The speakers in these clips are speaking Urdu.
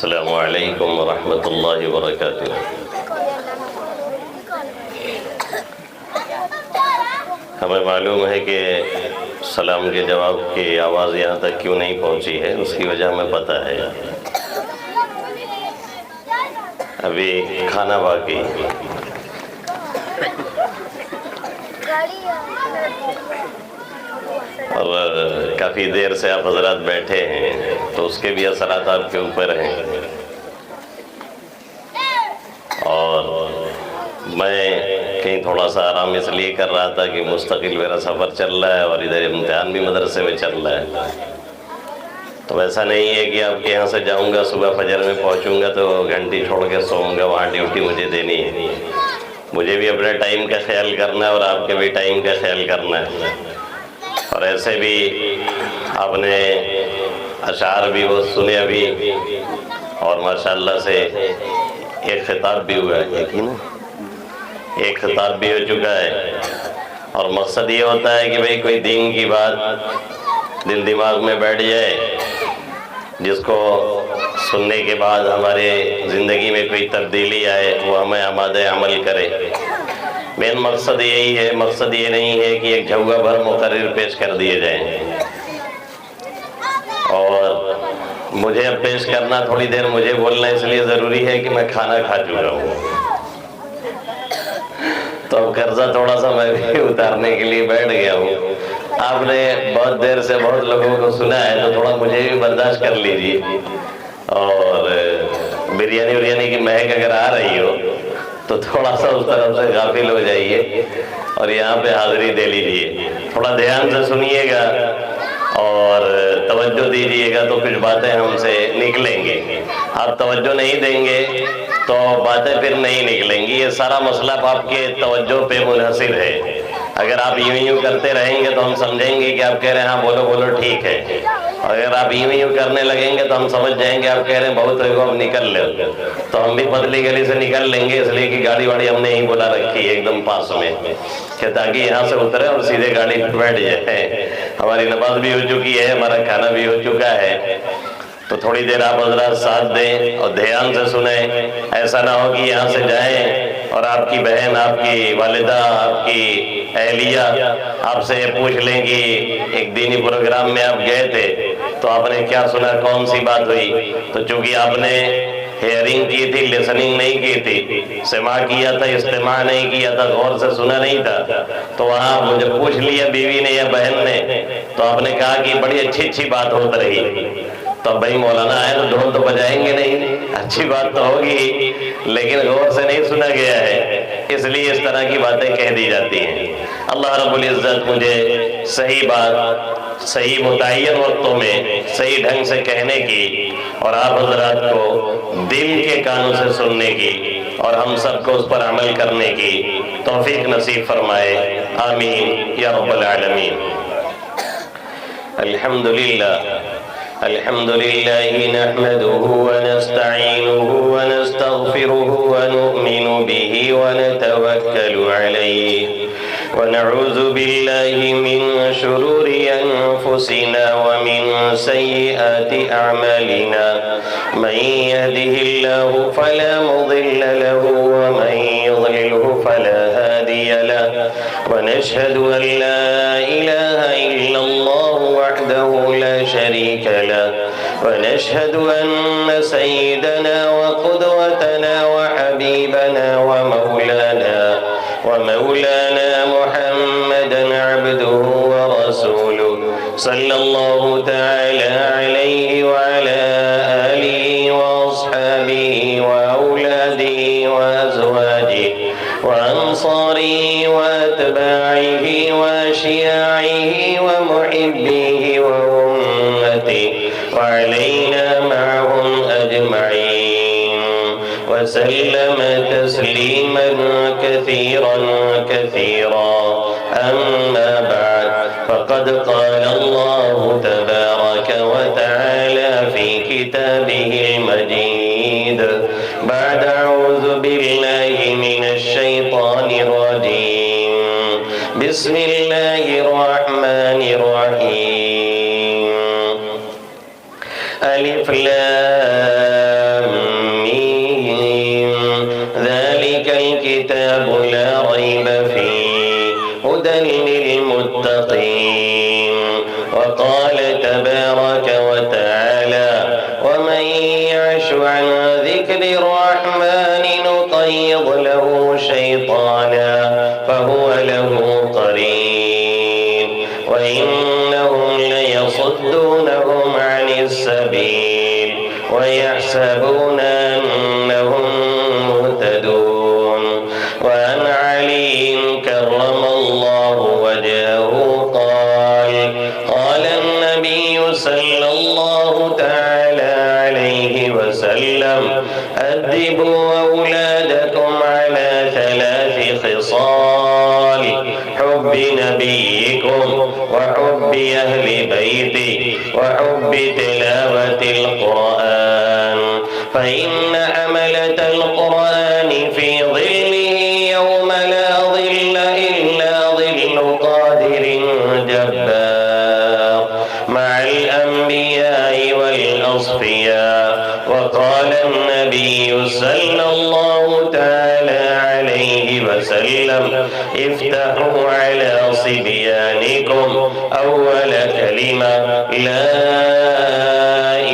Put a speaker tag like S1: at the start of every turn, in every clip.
S1: السلام علیکم ورحمۃ اللہ وبرکاتہ۔ ہمیں معلوم ہے کہ سلام کے جواب کی آواز یہاں تک کیوں نہیں پہنچی ہے، اس کی وجہ ہمیں پتہ ہے۔ ابھی کھانا باقی، اور کافی دیر سے آپ حضرات بیٹھے ہیں تو اس کے بھی اثرات آپ کے اوپر ہیں۔ اور میں کہیں تھوڑا سا آرام اس لیے کر رہا تھا کہ مستقل میرا سفر چل رہا ہے اور ادھر امتحان بھی مدرسے میں چل رہا ہے، تو ایسا نہیں ہے کہ آپ کے یہاں سے جاؤں گا صبح فجر میں پہنچوں گا تو گھنٹی چھوڑ کے سوؤں گا، وہاں ڈیوٹی مجھے دینی ہے۔ مجھے بھی اپنے ٹائم کا خیال کرنا ہے اور آپ کے بھی ٹائم کا خیال کرنا ہے۔ اور ایسے بھی آپ نے اشعار بھی بہت سنے ابھی، اور ماشاءاللہ سے ایک خطاب بھی ہوا ہے، ایک خطاب بھی ہو چکا ہے، اور مقصد یہ ہوتا ہے کہ بھئی کوئی دین کی بات دل دماغ میں بیٹھ جائے، جس کو سننے کے بعد ہمارے زندگی میں کوئی تبدیلی آئے، وہ ہمیں آمادہ عمل کرے۔ مین مقصد یہی ہے، مقصد یہ نہیں ہے کہ ایک جھوگا بھر مقرر پیش کر دیے جائیں۔ اور مجھے اب پیش کرنا، تھوڑی دیر مجھے بولنا اس لیے ضروری ہے کہ میں کھانا کھا چکا ہوں، تو اب قرضہ تھوڑا سا میں بھی اتارنے کے لیے بیٹھ گیا ہوں۔ آپ نے بہت دیر سے بہت لوگوں کو سنا ہے تو تھوڑا مجھے بھی برداشت کر لیجیے، اور بریانی کی مہک اگر آ رہی ہو تو تھوڑا سا اس طرف سے غافل ہو جائیے اور یہاں پہ حاضری دے لیجیے۔ تھوڑا دھیان سے سنیے گا اور توجہ دیجیے گا تو کچھ باتیں ہم سے نکلیں گے۔ آپ توجہ نہیں دیں گے تو باتیں پھر نہیں نکلیں گی۔ یہ سارا مسئلہ آپ کے توجہ پہ منحصر ہے۔ اگر آپ یوں کرتے رہیں گے تو ہم سمجھیں گے کہ آپ کہہ رہے ہیں ہاں بولو ٹھیک ہے، اور اگر آپ یوں کرنے لگیں گے تو ہم سمجھ جائیں گے آپ کہہ رہے ہیں بہت ہوئے گا اب نکل لے، تو ہم بھی پتلی گلی سے نکل لیں گے، اس لیے کہ گاڑی واڑی ہم نے ہی بلا رکھی ہے ایک دم پاس میں، کہ تاکہ یہاں سے اترے اور سیدھے گاڑی پہ بیٹھ جائے۔ ہماری نماز بھی ہو چکی ہے، ہمارا کھانا بھی ہو چکا ہے، تو تھوڑی دیر آپ حضرات ساتھ دیں اور دھیان سے سنیں۔ ایسا نہ ہو کہ یہاں سے جائیں اور آپ کی بہن، آپ کی والدہ، آپ کی اہلیہ آپ سے یہ پوچھ لیں کہ ایک دینی پروگرام میں آپ گئے تھے تو آپ نے کیا سنا، کون سی بات ہوئی؟ تو چونکہ آپ نے ہیئرنگ کی تھی، لسننگ نہیں کی تھی، سماع کیا تھا، استماع نہیں کیا تھا، غور سے سنا نہیں تھا، تو وہاں مجھے پوچھ لیا بیوی نے یا بہن نے، تو آپ نے کہا کہ بڑی اچھی بات ہوتا رہی۔ تو بھائی مولانا آئے تو ڈھول تو بجائیں گے نہیں، اچھی بات تو ہوگی لیکن غور سے نہیں سنا گیا ہے، اس لیے اس طرح کی باتیں کہہ دی جاتی ہیں۔ اللہ رب العزت مجھے صحیح بات صحیح متعین وقتوں میں صحیح ڈھنگ سے کہنے کی، اور آپ حضرات کو دل کے کانوں سے سننے کی، اور ہم سب کو اس پر عمل کرنے کی توفیق نصیب فرمائے، آمین یا رب العالمین۔ الحمد لله نحمده ونستعينه ونستغفره ونؤمن به ونتوكل عليه، ونعوذ بالله من شرور أنفسنا ومن سيئات أعمالنا، من يهده الله فلا مضل له ومن يضلله فلا هادي له، ونشهد أن لا إله إلا الله وحده لا شريك له، ونشهد أن سيدنا وقدوتنا وحبيبنا ومولانا محمدا عبده ورسوله، صلى الله تعالى عليه وعلى آله وأصحابه وأولاده وأزواجه وأنصاره وأتباعه وأشياعه ومحبيه وأمته وعلينا معهم أجمعين، وسلم تسليما كثيرا أما بعد، فقد قال الله تبارك وتعالى في كتابه المجيد بعد أعوذ بالله من الشيطان الرجيم، بسم الله الرحمن الرحيم، ألف لام هدى للمتقين. وقال تبارك وتعالى ومن يعش عن ذكر الرحمن نقيض له شيطانا فهو له قرين وإنهم ليصدونهم عن السبيل ويحسبون أنهم مهتدون. وعن علي كرم الله وجهه قال النبي صلى الله تعالى عليه وسلم أدبوا أولادكم على 3 خصال: حب نبيكم وحب أهل بيته وحب تلاوة القرآن، فإن حملة القرآن في ظله يوم لا ظل إلا ظل قادر جبار مع الأنبياء والأصفياء. وقال النبي صلى الله تعالى عليه وسلم افتحوا على صبيانكم أول كلمة لا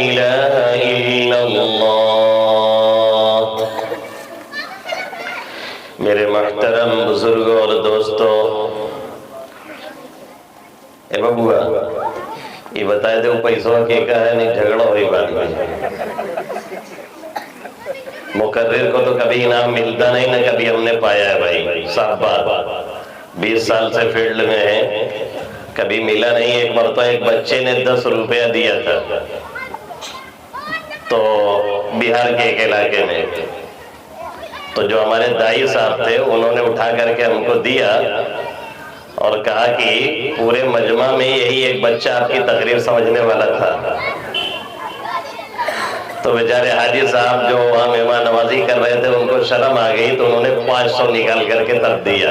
S1: إله إلا الله. میرے محترم بزرگوں اور دوستوں، اے ببوا یہ بتائے دے پیسوں کی کہانی جھگڑا ہوئی بات میں. مقرر کو تو کبھی انعام ملتا نہیں، نہ کبھی ہم نے پایا ہے بھائی. صاحب بات 20 سال سے فیلڈ میں ہے، کبھی ملا نہیں. ایک مرتبہ ایک بچے نے 10 روپیہ دیا تھا تو بہار کے ایک علاقے میں. تو جو ہمارے دائی صاحب تھے انہوں نے اٹھا کر کے ہم کو دیا اور کہا کہ پورے مجمع میں یہی ایک بچہ آپ کی تقریر سمجھنے والا تھا. تو بیچارے حاجی صاحب جو وہاں مہمان نوازی کر رہے تھے ان کو شرم آ گئی تو انہوں نے 500 نکال کر کے تب دیا.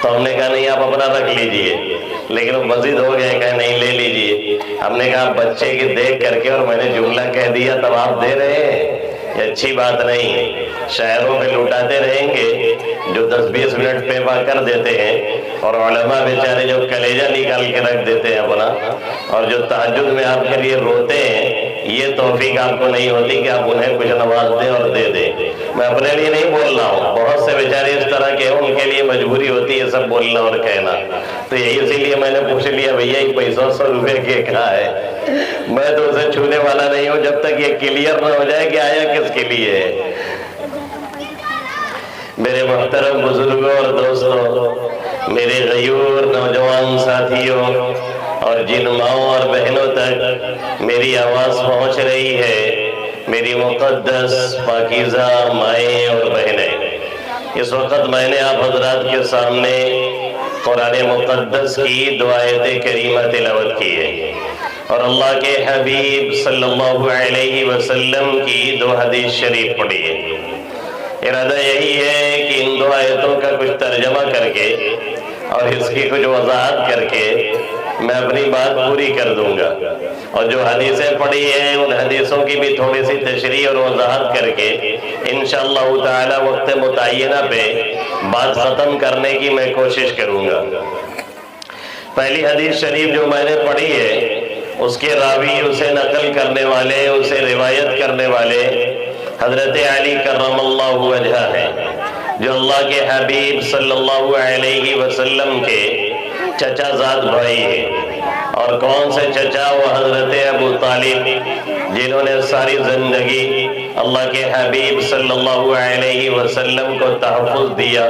S1: تو ہم نے کہا نہیں آپ اپنا رکھ لیجئے، لیکن وہ مزید ہو گیا، کہا نہیں لے لیجئے. ہم نے کہا بچے کی دیکھ کر کے اور میں نے جملہ کہہ دیا تب آپ دے رہے ہیں، یہ اچھی بات نہیں. شہروں میں لوٹاتے رہیں گے جو 10-20 منٹ پیپا کر دیتے ہیں، اور علماء بیچارے جو کلیجہ نکال کے رکھ دیتے ہیں اپنا، اور جو تہجد میں آپ کے لیے روتے ہیں، یہ توفیق آپ کو نہیں ہوتی کہ آپ انہیں کچھ نواز دیں اور دے دیں. میں اپنے لیے نہیں بول رہا ہوں، بہت سے بیچارے اس طرح کے ان کے لیے مجبوری ہوتی ہے سب بولنا اور کہنا. تو یہی اسی لیے میں نے پوچھ لیا بھیا یہ پیسوں 100 روپے کے کہا ہے. میں تو اسے چھونے والا نہیں ہوں جب تک یہ کلیئر نہ ہو جائے کہ آیا کس کے لیے ہے. میرے محترم بزرگوں اور دوستوں، میرے غیور نوجوان ساتھیوں، اور جن ماؤں اور بہنوں تک میری آواز پہنچ رہی ہے، میری مقدس پاکیزہ مائیں اور بہنیں، اس وقت میں نے آپ حضرات کے سامنے قرآن مقدس کی 2 آیت کریمہ تلاوت کی ہے، اور اللہ کے حبیب صلی اللہ علیہ وسلم کی 2 حدیث شریف پڑھی ہے. ارادہ یہی ہے کہ ان 2 آیتوں کا کچھ ترجمہ کر کے اور اس کی کچھ وضاحت کر کے میں اپنی بات پوری کر دوں گا، اور جو حدیثیں پڑھی ہیں ان حدیثوں کی بھی تھوڑی سی تشریح اور وضاحت کر کے انشاءاللہ تعالی وقت متعینہ پہ بات ختم کرنے کی میں کوشش کروں گا. پہلی حدیث شریف جو میں نے پڑھی ہے اس کے راوی، اسے نقل کرنے والے، اسے روایت کرنے والے حضرت علی کرم اللہ وجہہ ہیں، جو اللہ کے حبیب صلی اللہ علیہ وسلم کے چچا زاد بھائی ہیں. اور کون سے چچا؟ وہ حضرت ابو طالب، جنہوں نے ساری زندگی اللہ کے حبیب صلی اللہ علیہ وسلم کو تحفظ دیا،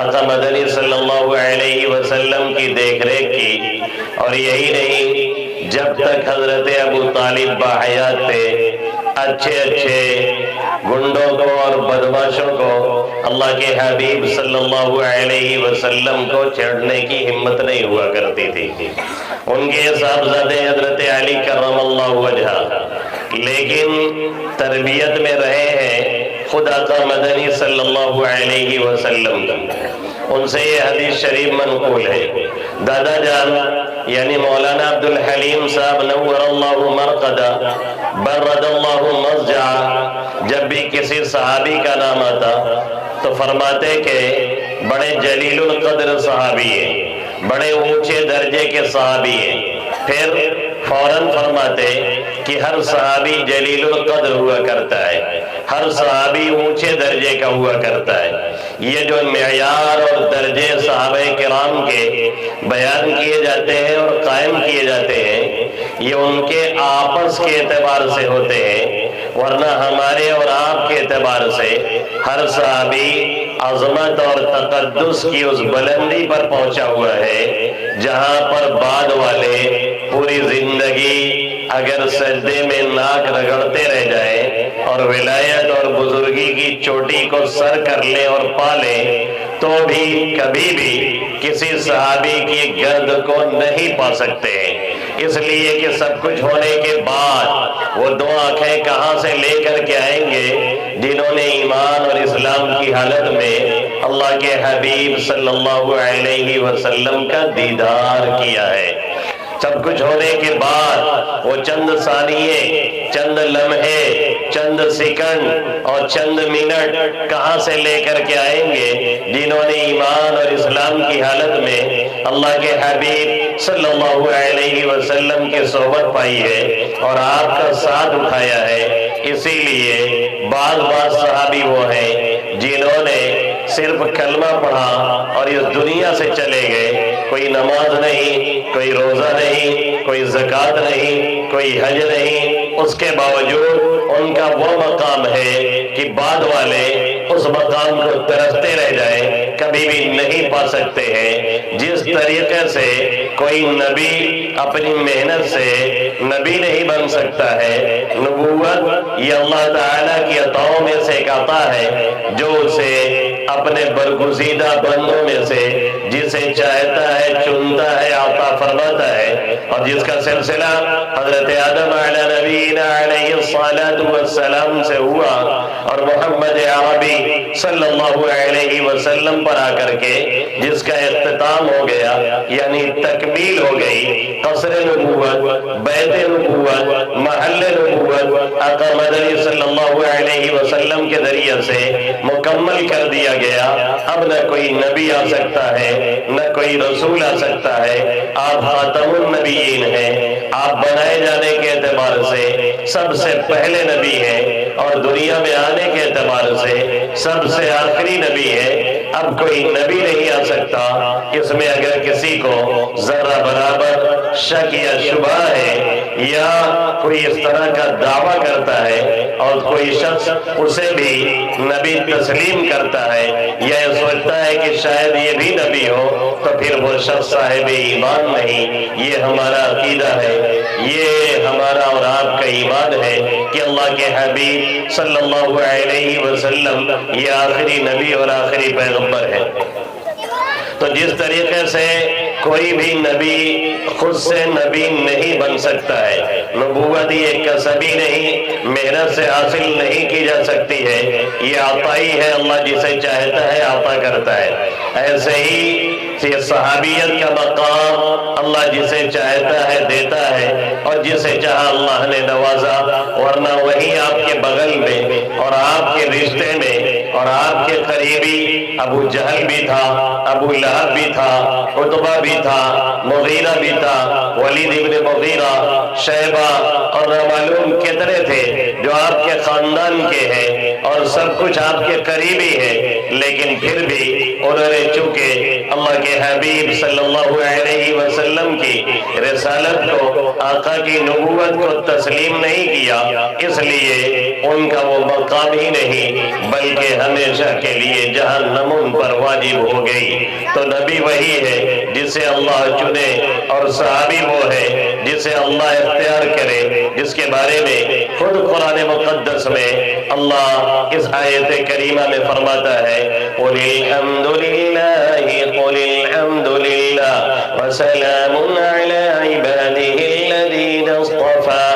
S1: آقا مدنی صلی اللہ علیہ وسلم کی دیکھ ریکھ کی. اور یہی نہیں، جب تک حضرت ابو طالب باحیات تھے، اچھے گنڈوں کو اور بدماشوں کو اللہ کے حبیب صلی اللہ علیہ وسلم کو چھیڑنے کی ہمت نہیں ہوا کرتی تھی. ان کے صاحبزادے حضرت علی کرم اللہ وجہہ لیکن تربیت میں رہے ہیں خود آقا مدنی صلی اللہ علیہ وسلم. ان سے یہ حدیث شریف منقول ہے. دادا جان یعنی مولانا عبد الحلیم صاحب نور اللہ مرقدہ برد اللہ مضجع، جب بھی کسی صحابی کا نام آتا تو فرماتے کہ بڑے جلیل القدر صحابی ہیں، بڑے اونچے درجے کے صحابی ہیں، پھر فوراً فرماتے کہ ہر صحابی جلیل القدر ہوا کرتا ہے، ہر صحابی اونچے درجے کا ہوا کرتا ہے۔ یہ جو معیار اور درجے صحابہ کرام کے بیان کیے جاتے ہیں اور قائم کیے جاتے ہیں، یہ ان کے آپس کے اعتبار سے ہوتے ہیں، ورنہ ہمارے اور آپ کے اعتبار سے ہر صحابی عظمت اور تقدس کی اس بلندی پر پہنچا ہوا ہے جہاں پر بعد والے پوری زندگی اگر سجدے میں ناک رگڑتے رہ جائیں اور ولایت اور بزرگی کی چوٹی کو سر کر لیں اور پا لیں تو بھی کبھی بھی کسی صحابی کی گرد کو نہیں پا سکتے ہیں، اس لیے کہ سب کچھ ہونے کے بعد وہ دو آنکھیں کہاں سے لے کر کے آئیں گے جنہوں نے ایمان اور اسلام کی حالت میں اللہ کے حبیب صلی اللہ علیہ وسلم کا دیدار کیا ہے۔ سب کچھ ہونے کے بعد وہ چند ثانیے، چند لمحے، چند سیکنڈ اور چند منٹ کہاں سے لے کر کے آئیں گے جنہوں نے ایمان اور اسلام کی حالت میں اللہ کے حبیب صلی اللہ علیہ وسلم کی صحبت پائی ہے اور آپ کا ساتھ اٹھایا ہے۔ اسی لیے بعض صحابی وہ ہیں جنہوں نے صرف کلمہ پڑھا اور اس دنیا سے چلے گئے، کوئی نماز نہیں، کوئی روزہ نہیں، کوئی زکوٰۃ نہیں، کوئی حج نہیں، اس کے باوجود ان کا وہ مقام ہے کہ بعد والے اس مقام کو ترستے رہ جائیں، کبھی بھی نہیں پا سکتے ہیں۔ جس طریقے سے کوئی نبی اپنی محنت سے نبی نہیں بن سکتا ہے، نبوت یہ اللہ تعالیٰ کی عطاؤں میں سے ایک عطا ہے جو اسے اپنے برگزیدہ بندوں میں سے جسے چاہتا ہے چنتا ہے عطا فرماتا ہے، اور جس کا سلسلہ حضرت آدم علیہ نبینا علیہ السلام سے ہوا اور محمد عربی صلی اللہ علیہ وسلم پر آ کر کے جس کا اختتام ہو گیا، یعنی تکمیل ہو گئی، قصر نبوت، بیت نبوت، محل نبوت آقا مدنی صلی اللہ علیہ وسلم کے ذریعے سے مکمل کر دیا گیا۔ اب نہ کوئی نبی آ سکتا ہے، نہ کوئی رسول آ سکتا ہے، آپ خاتم النبیین ہیں، آپ بنائے جانے کے اعتبار سے سب سے پہلے نبی ہیں اور دنیا میں آنے کے اعتبار سے سب سے آخری نبی ہے۔ اب کوئی نبی نہیں آ سکتا، اس میں اگر کسی کو ذرہ برابر شک یا شبہ ہے یا کوئی اس طرح کا دعویٰ کرتا ہے اور کوئی شخص اسے بھی نبی تسلیم کرتا ہے یا یہ سوچتا ہے کہ شاید یہ بھی نبی ہو، تو پھر وہ شخص صاحب ایمان نہیں۔ یہ ہمارا عقیدہ ہے، یہ ہمارا اور آپ کا ایمان ہے کہ اللہ کے حبیب صلی اللہ علیہ وسلم یہ آخری نبی اور آخری پیغمبر ہے۔ تو جس طریقے سے کوئی بھی نبی خود سے نبی نہیں بن سکتا ہے، نبوت یہ کسبی نہیں، محنت سے حاصل نہیں کی جا سکتی ہے، یہ عطائی ہے، اللہ جسے چاہتا ہے عطا کرتا ہے۔ ایسے ہی یہ صحابیت کا مقام اللہ جسے چاہتا ہے دیتا ہے اور جسے چاہا اللہ نے نوازا، ورنہ وہی آپ کے بغل میں اور آپ کے رشتے میں اور آپ کے قریبی ابو جہل بھی تھا، ابو لہب بھی تھا، عتبہ بھی تھا، مغیرہ بھی تھا، ولید ابن مغیرہ، شیبہ اور نامعلوم کتنے تھے جو آپ کے خاندان کے ہیں اور سب کچھ آپ کے قریبی ہیں، لیکن پھر بھی انہوں نے چونکہ اللہ کے حبیب صلی اللہ علیہ وسلم کی رسالت کو، آقا کی نبوت کو تسلیم نہیں کیا، اس لیے ان کا وہ مقام ہی نہیں بلکہ ہمیشہ کے لیے جہنم ان پر واجب ہو گئی۔ تو نبی وہی ہے جسے اللہ چنے اور صحابی وہ ہے جسے اللہ اختیار کرے، جس کے بارے میں خود قرآن مقدس میں اللہ اس آیت کریمہ میں فرماتا ہے قُلِ الْحَمْدُ لِلَّهِ قُلِ الْحَمْدُ لِلَّهِ وَسَلَامٌ عَلَىٰ عِبَادِهِ الَّذِينَ اصْطَفَىٰ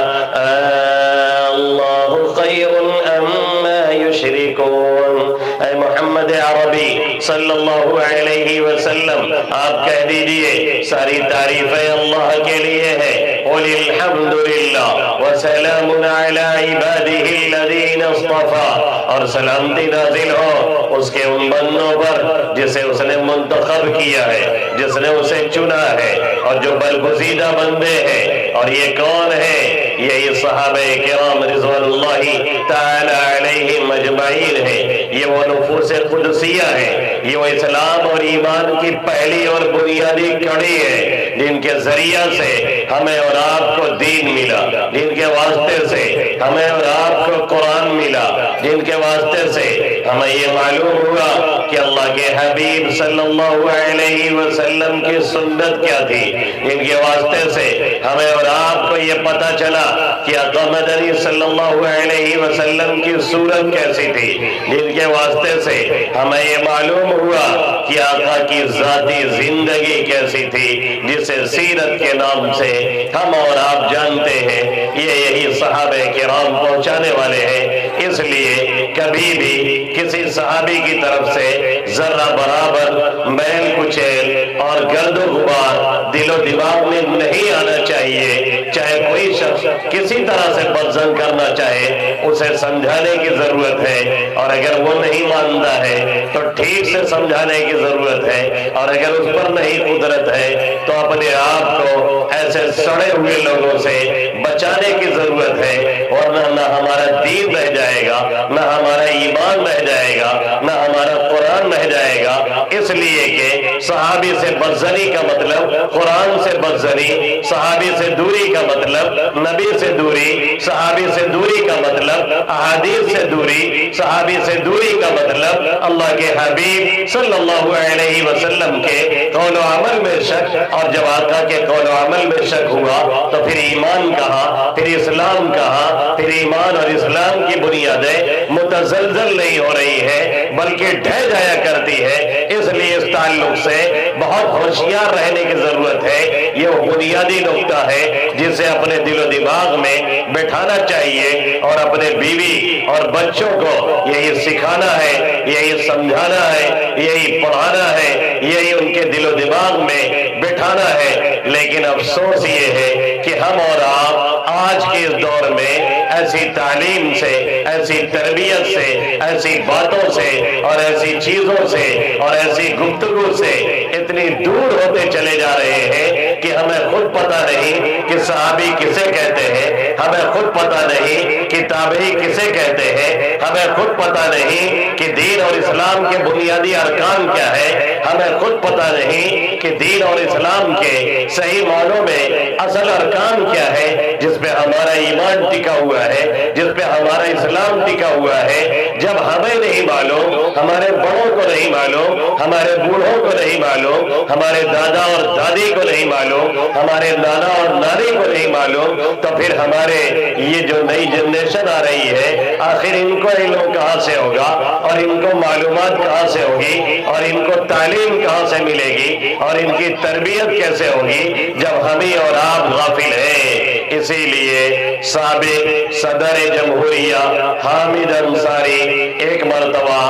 S1: اللَّهُ خَيْرٌ أَمَّا يُشْرِكُونَ۔ اے محمد عربی صلی اللہ علیہ وسلم آپ کہہ دیجئے ساری تعریفیں اللہ کے لیے ہیں۔ قُلِ الْحَمْدُ لِلَّهِ وَسَلَامٌ عَلَىٰ عِبَادِهِ الَّذِينَ اصْطَفَىٰ، اور سلامتی نازل ہو اس کے ان بندوں پر جسے اس نے منتخب کیا ہے، جس نے اسے چنا ہے، اور جو برگزیدہ بندے ہیں۔ اور یہ کون ہے؟ یہی صحابہ کرام رضوان اللہ تعالی علیہم اجمعین ہیں۔ یہ وہ نفوس قدسیہ ہیں، یہ وہ اسلام اور ایمان کی پہلی اور بنیادی کڑی ہے، جن کے ذریعہ سے ہمیں اور آپ کو دین ملا، جن کے واسطے سے ہمیں اور آپ کو قرآن ملا، جن کے واسطے سے ہمیں یہ معلوم ہوا کہ اللہ کے حبیب صلی اللہ علیہ وسلم کی سنت کیا تھی، جن کے واسطے سے ہمیں اور آپ کو یہ پتہ چلا کہ آقا مدنی صلی اللہ علیہ وسلم کی صورت کیسی تھی، جن کے واسطے سے ہمیں یہ معلوم ہوا کہ آقا کی ذاتی زندگی کیسی تھی، جسے سیرت کے نام سے ہم اور آپ جانتے ہیں۔ یہی صحابہ کرام پہنچانے والے ہیں۔ اس لیے کبھی بھی کسی صحابی کی طرف سے ذرہ برابر میل کچیل اور گرد و غبار دل و دماغ میں نہیں آنا چاہیے۔ چاہے کوئی شخص کسی طرح سے بدظن کرنا چاہے، اسے سمجھانے کی ضرورت ہے، اور اگر وہ نہیں مانتا ہے تو ٹھیک سے سمجھانے کی ضرورت ہے، اور اگر اس پر نہیں قدرت ہے تو اپنے آپ کو ایسے سڑے ہوئے لوگوں سے بچانے کی ضرورت ہے، ورنہ نہ ہمارا دین رہ جائے گا، نہ ہمارا ایمان رہ جائے گا، نہ ہمارا قرآن رہ جائے گا۔ اس لیے کہ صحابی سے بدظنی کا مطلب قرآن سے بدظنی، صحابی سے دوری کا مطلب نبی سے دوری، صحابی سے دوری کا مطلب احادیث سے دوری، صحابی سے دوری کا مطلب اللہ کے حبیب صلی اللہ علیہ وسلم کے قول و عمل میں شک، اور جب آقا کے قول و عمل میں شک ہوا تو پھر ایمان کہاں، پھر اسلام کہاں؟ پھر ایمان اور اسلام کی بنیادیں متزلزل نہیں ہو رہی ہے بلکہ ڈھہ جایا کرتی ہے۔ اس لیے اس تعلق سے بہت ہوشیار رہنے کی ضرورت ہے۔ یہ وہ بنیادی نقطہ ہے جسے اپنے دل و دماغ میں بٹھانا چاہیے، اور اپنے بیوی اور بچوں کو یہی سکھانا ہے، یہی سمجھانا ہے، یہی پڑھانا ہے، یہی ان کے دل و دماغ میں بٹھانا ہے۔ لیکن افسوس یہ ہے کہ ہم اور آپ آج کے اس دور میں ایسی تعلیم سے، ایسی تربیت سے، ایسی باتوں سے اور ایسی چیزوں سے اور ایسی گفتگو سے اتنی دور ہوتے چلے جا رہے ہیں کہ ہمیں خود پتہ نہیں کہ صحابی کسے کہتے ہیں، ہمیں خود پتہ نہیں کہ تابعی کسے کہتے ہیں، ہمیں خود پتہ نہیں کہ دین اور اسلام کے بنیادی ارکان کیا ہے، ہمیں خود پتہ نہیں کہ دین اور اسلام کے صحیح معنوں میں اصل ارکان کیا ہے، جس پہ ہمارا ایمان ٹکا ہوا ہے، جس پہ ہمارا اسلام ٹکا ہوا ہے۔ جب ہمیں نہیں معلوم، ہمارے بڑوں کو نہیں معلوم، ہمارے بوڑھوں کو نہیں معلوم، ہمارے دادا اور دادی کو نہیں معلوم، ہمارے نانا اور نانی کو نہیں معلوم، تو پھر ہمارے یہ جو نئی جنریشن آ رہی ہے، آخر ان کو علم کہاں سے ہوگا، اور ان کو معلومات کہاں سے ہوگی، اور ان کو تعلیم کہاں سے ملے گی، اور ان کی تربیت کیسے ہوگی جب ہمیں اور آپ غافل ہیں۔ اسی لیے سابق صدر جمہوریہ حامد انصاری ایک مرتبہ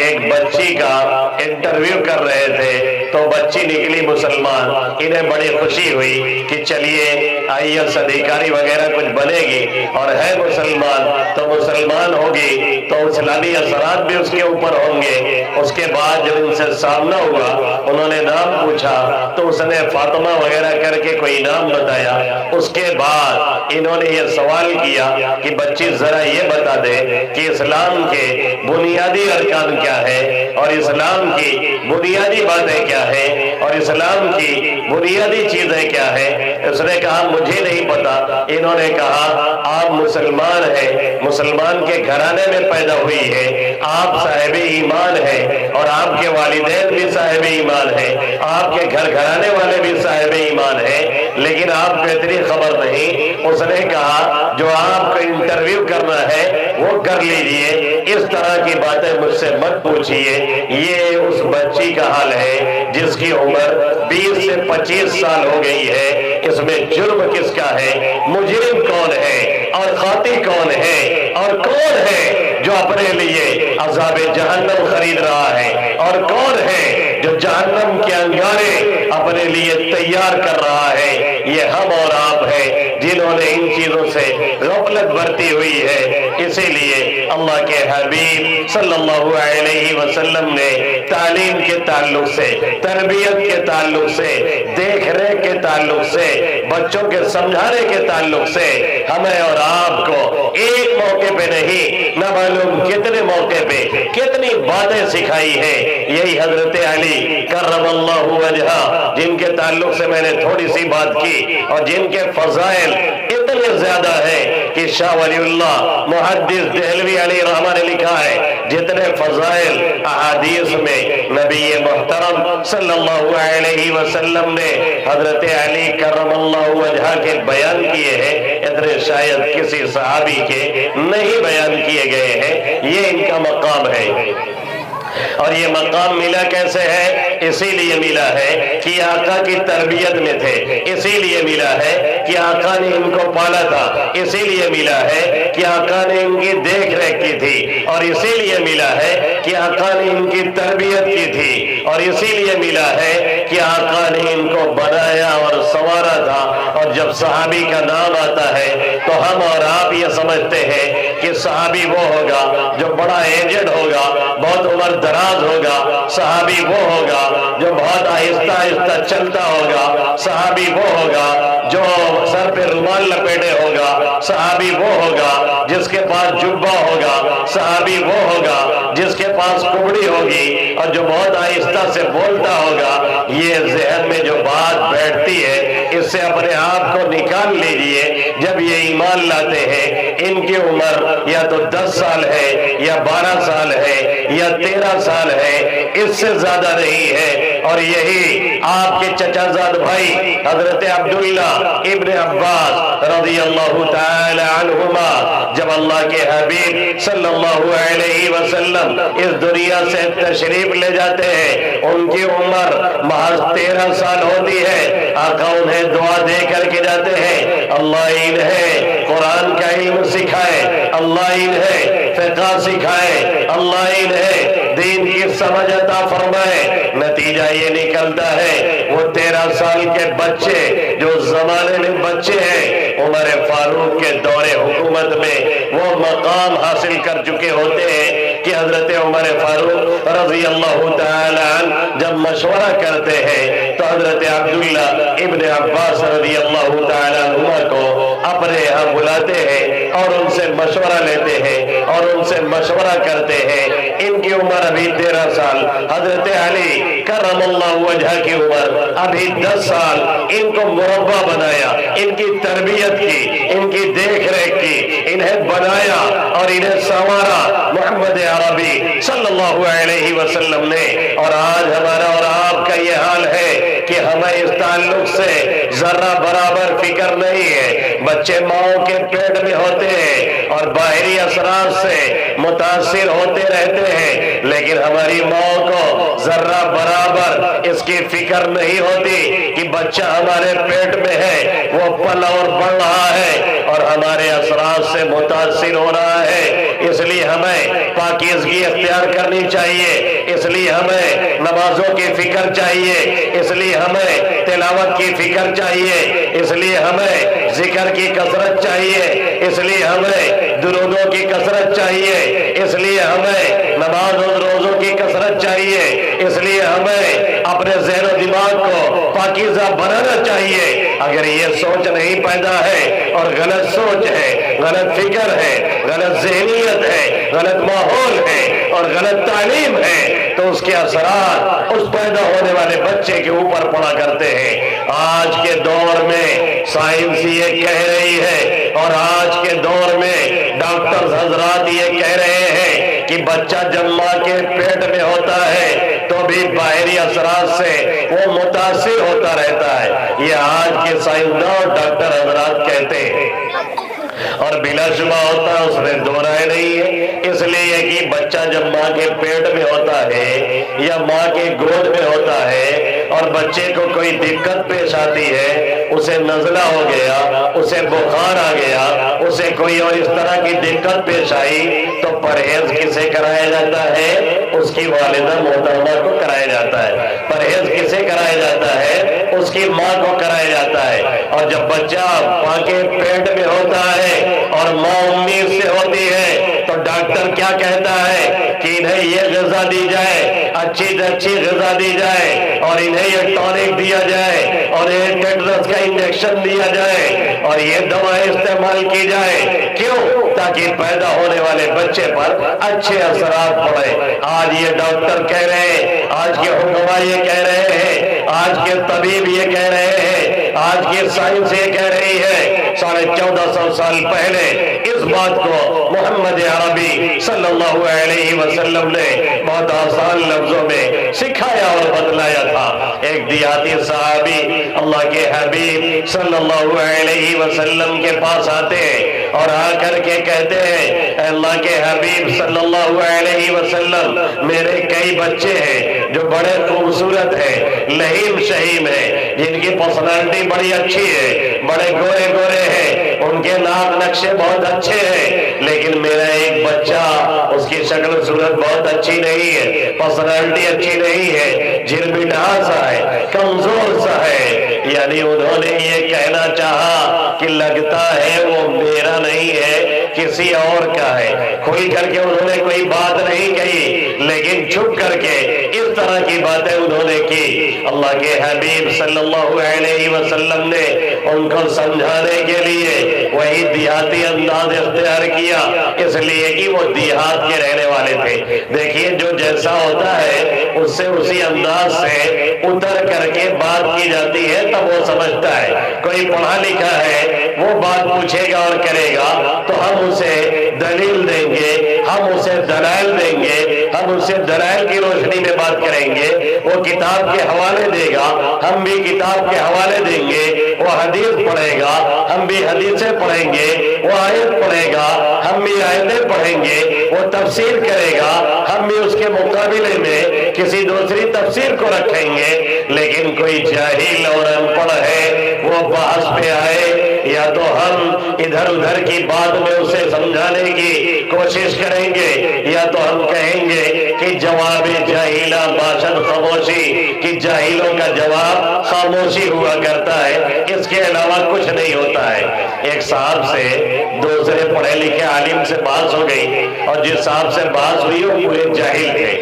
S1: ایک بچی کا انٹرویو کر رہے تھے، تو بچی نکلی مسلمان۔ انہیں بڑی خوشی ہوئی کہ چلیے IAS ادھیکاری وغیرہ کچھ بنے گی، اور ہے مسلمان تو مسلمان ہوگی تو اسلامی اثرات بھی اس کے اوپر ہوں گے۔ اس کے بعد جب ان سے سامنا ہوا، انہوں نے نام پوچھا تو اس نے فاطمہ وغیرہ کر کے کوئی نام بتایا۔ اس کے بعد انہوں نے یہ سوال کیا کہ بچی ذرا یہ بتا دے کہ اسلام کے بنیادی ارکان کیا ہے، اور اسلام کی بنیادی باتیں کیا ہیں، اور اسلام کی بنیادی چیزیں کیا ہیں۔ اس نے کہا مجھے نہیں پتا۔ انہوں نے کہا آپ مسلمان ہیں، مسلمان کے گھرانے میں پیدا ہوئی ہیں، آپ صاحب ایمان ہیں، اور آپ کے والدین بھی صاحب ایمان ہیں، آپ کے گھر گھرانے والے بھی صاحب ایمان ہیں، لیکن آپ کو اتنی خبر نہیں۔ اس نے کہا جو آپ کو انٹرویو کرنا ہے وہ کر لیجئے، اس طرح کی باتیں مجھ سے مت پوچھئے۔ یہ اس بچی کا حال ہے جس کی عمر 20 سے 25 سال ہو گئی ہے، اس میں جرم کس کا ہے؟ مجرم کون ہے اور خاطی کون ہے؟ اور کون ہے جو اپنے لیے عذاب جہنم خرید رہا ہے؟ اور کون ہے جو جہنم کے انگارے اپنے لیے تیار کر رہا ہے؟ یہ ہم اور آپ ہیں جنہوں نے ان چیزوں سے غفلت برتی ہوئی ہے۔ اسی لیے اللہ کے حبیب صلی اللہ علیہ وسلم نے تعلیم کے تعلق سے، تربیت کے تعلق سے، دیکھ ریکھ کے تعلق سے، بچوں کے سمجھانے کے تعلق سے ہمیں اور آپ کو ایک موقع پہ نہیں، نہ معلوم کتنے موقع پہ کتنی باتیں سکھائی ہیں۔ یہی حضرت علی کرم اللہ وجہہ، جن کے تعلق سے میں نے تھوڑی سی بات کی اور جن کے فضائل اتنے زیادہ ہیں کہ شاہ ولی اللہ محدث دہلوی علیہ رحمہ نے لکھا ہے جتنے فضائل احادیث میں نبی محترم صلی اللہ علیہ وسلم نے حضرت علی کرم اللہ وجہہ کے بیان کیے ہیں، اتنے شاید کسی صحابی کے نہیں بیان کیے گئے ہیں۔ یہ ان کا مقام ہے۔ اور یہ مقام ملا کیسے ہے؟ اسی لیے ملا ہے کہ آقا کی تربیت میں تھے، اسی لیے ملا ہے کہ آقا نے ان کو پالا تھا، اسی لیے ملا ہے کہ آقا نے ان کی دیکھ ریکھ کی تھی، اور اسی لیے ملا ہے کہ آقا نے ان کی تربیت کی تھی، اور اسی لیے ملا ہے کہ آقا نے ان کو بنایا اور سنوارا تھا۔ اور جب صحابی کا نام آتا ہے تو ہم اور آپ یہ سمجھتے ہیں کہ صحابی وہ ہوگا جو بڑا ایجڈ ہوگا، بہت عمر دراز ہوگا، صحابی وہ ہوگا جو بہت آہستہ آہستہ چلتا ہوگا، صحابی وہ ہوگا جو سر پہ رومال لپیٹے ہوگا، صحابی وہ ہوگا جس کے پاس جبہ ہوگا، صحابی وہ ہوگا جس کے پاس کبڑی ہوگی اور جو بہت آہستہ سے بولتا ہوگا۔ یہ ذہن میں جو بات بیٹھتی ہے اس سے اپنے آپ کو نکال لیجئے۔ جب یہ ایمان لاتے ہیں ان کی عمر یا تو 10 سال ہے یا 12 سال ہے یا 13 سال ہے، اس سے زیادہ نہیں ہے۔ اور یہی آپ کے چچا زاد بھائی حضرت عبداللہ ابن عباس رضی اللہ تعالی عنہما جب اللہ کے حبیب صلی اللہ علیہ وسلم اس دنیا سے تشریف لے جاتے ہیں، ان کی عمر محض 13 سال ہوتی ہے۔ آقا انہیں دعا دے کر کے جاتے ہیں، اللہ انہیں قرآن کا علم سکھائے، اللہ انہیں فقہ سکھائے، اللہ انہیں دین کی سمجھ عطا فرمائے۔ نتیجہ یہ نکلتا ہے وہ 13 سال کے بچے جو زمانے میں بچے ہیں، عمر فاروق کے دور حکومت میں وہ مقام حاصل کر چکے ہوتے ہیں کہ حضرت عمر فاروق رضی اللہ تعالی عنہ جب مشورہ کرتے ہیں تو حضرت عبداللہ ابن عباس رضی اللہ تعالی عنہ کو اپنے یہاں بلاتے ہیں اور ان سے مشورہ لیتے ہیں اور ان سے مشورہ کرتے ہیں۔ ان کی عمر ابھی 13 سال، حضرت علی کرم اللہ وجہ کی عمر ابھی 10 سال۔ ان کو مربع بنایا، ان کی تربیت کی، ان کی دیکھ ریکھ کی، انہیں بنایا اور انہیں سنوارا محمد عربی صلی اللہ علیہ وسلم نے۔ اور آج ہمارا اور آپ کا یہ حال ہے کہ ہمیں اس تعلق سے ذرہ برابر فکر نہیں ہے۔ بچے ماؤں کے پیٹ میں ہوتے ہیں اور باہری اثرات سے متاثر ہوتے رہتے ہیں، لیکن ہماری ماؤں کو ذرہ برابر اس کی فکر نہیں ہوتی کہ بچہ ہمارے پیٹ میں ہے، وہ پل اور بڑھ رہا ہے اور ہمارے اثرات سے متاثر ہو رہا ہے۔ اس لیے ہمیں پاکیزگی اختیار کرنی چاہیے، اس لیے ہمیں نمازوں کی فکر چاہیے، اس لیے ہمیں تلاوت کی فکر چاہیے، اس لیے ہمیں ذکر کی کثرت چاہیے، اس لیے ہمیں درودوں کی کثرت چاہیے، اس لیے ہمیں نماز اور روزوں کی کثرت چاہیے، اس لیے ہمیں اپنے ذہن و دماغ کو پاکیزہ بنانا چاہیے۔ اگر یہ سوچ نہیں پیدا ہے اور غلط سوچ ہے، غلط فکر ہے، غلط ذہنیت ہے، غلط ماحول ہے اور غلط تعلیم ہے تو اس کے اثرات اس پیدا ہونے والے بچے کے اوپر پڑا کرتے ہیں۔ آج کے دور میں سائنس یہ کہہ رہی ہے اور آج کے دور میں ڈاکٹر حضرات یہ کہہ رہے ہیں کہ بچہ جب ماں کے پیٹ میں ہوتا ہے تو بھی باہری اثرات سے وہ متاثر ہوتا رہتا ہے۔ یہ آج کے سائنسداں اور ڈاکٹر حضرات کہتے ہیں، اور بلا شبہ ہوتا ہے، اس میں دو رائے نہیں ہے۔ اس لیے کہ بچہ جب ماں کے پیٹ میں ہوتا ہے یا ماں کے گود میں ہوتا ہے اور بچے کو کوئی دقت پیش آتی ہے، اسے نزلہ ہو گیا، اسے بخار آ گیا، اسے کوئی اور اس طرح کی دقت پیش آئی، تو پرہیز کسے کرایا جاتا ہے؟ اس کی والدہ محترمہ کو کرایا جاتا ہے۔ پرہیز کسے کرایا جاتا ہے؟ اس کی ماں کو کرایا جاتا ہے۔ اور جب بچہ ماں کے پیٹ میں ہوتا ہے اور ماں امید سے ہوتی ہے تو ڈاکٹر کیا کہتا ہے کہ انہیں یہ غذا دی جائے، اچھی سے اچھی غذا دی جائے، اور انہیں یہ ٹونک دیا جائے، اور یہ ٹیٹنس کا انجیکشن دیا جائے، اور یہ دوا استعمال کی جائے۔ کیوں؟ تاکہ پیدا ہونے والے بچے پر اچھے اثرات پڑے۔ آج یہ ڈاکٹر کہہ رہے ہیں، آج کے حکماء یہ کہہ رہے ہیں، آج کے طبیب یہ کہہ رہے ہیں، آج کی سائنس یہ کہہ رہی ہے۔ 1450 سال پہلے اس بات کو محمد عربی صلی اللہ علیہ وسلم نے بہت آسان لفظوں میں سکھایا اور بتلایا تھا۔ ایک دیہاتی صحابی اللہ کے حبیب صلی اللہ علیہ وسلم کے پاس آتے ہیں اور آ کر کے کہتے ہیں، اے اللہ کے حبیب صلی اللہ علیہ وسلم، میرے کئی بچے ہیں جو بڑے خوبصورت ہیں، لہیم شہیم ہیں، جن کی پرسنالٹی بڑی اچھی ہے، بڑے گورے گورے ہیں، ان کے ناک نقشے بہت اچھے ہیں، لیکن میرا ایک بچہ، اس کی شکل صورت بہت اچھی نہیں ہے، پرسنالٹی اچھی نہیں ہے، جھربٹا سا ہے، کمزور سا ہے۔ یعنی انہوں نے یہ کہنا چاہا کہ لگتا ہے وہ میرا نہیں ہے، کسی اور کا ہے۔ کھل کر کے انہوں نے کوئی بات نہیں کہی، لیکن چھپ کر کے اس طرح کی باتیں انہوں نے کی۔ اللہ کے حبیب صلی اللہ علیہ وسلم نے ان کو سمجھانے کے لیے وہی دیہاتی انداز اختیار کیا، اس لیے کہ وہ دیہات کے رہنے والے تھے۔ دیکھیے جو جیسا ہوتا ہے اس سے اسی انداز سے اتر کر کے بات کی جاتی ہے، تب وہ سمجھتا ہے۔ کوئی پڑھا لکھا ہے، وہ بات پوچھے گا اور کرے گا تو ہم اسے دلیل دیں گے، ہم اسے دلائل دیں گے، ہم اسے دلائل کی روشنی میں بات کریں گے۔ وہ کتاب کے حوالے دے گا، ہم بھی کتاب کے حوالے دیں گے۔ وہ حدیث پڑھے گا، ہم بھی حدیثیں پڑھیں گے۔ وہ آیت پڑھے گا، ہم بھی آیتیں پڑھیں گے۔ وہ تفسیر کرے گا، ہم بھی اس کے مقابلے میں کسی دوسری تفسیر کو رکھیں گے۔ لیکن کوئی جاہل اور ان پڑھ ہے، وہ بحث پہ آئے، یا تو ہم ادھر ادھر کی بات میں اسے سمجھانے کی کوشش کریں گے، یا تو ہم کہیں گے کہ جواب جاہلہ باشد خاموشی، کہ جاہلوں کا جواب خاموشی ہوا کرتا ہے، اس کے علاوہ کچھ نہیں ہوتا ہے۔ ایک صاحب سے دوسرے پڑھے لکھے عالم سے بحث ہو گئی، اور جس صاحب سے بحث ہوئی وہ پورے جاہل تھے،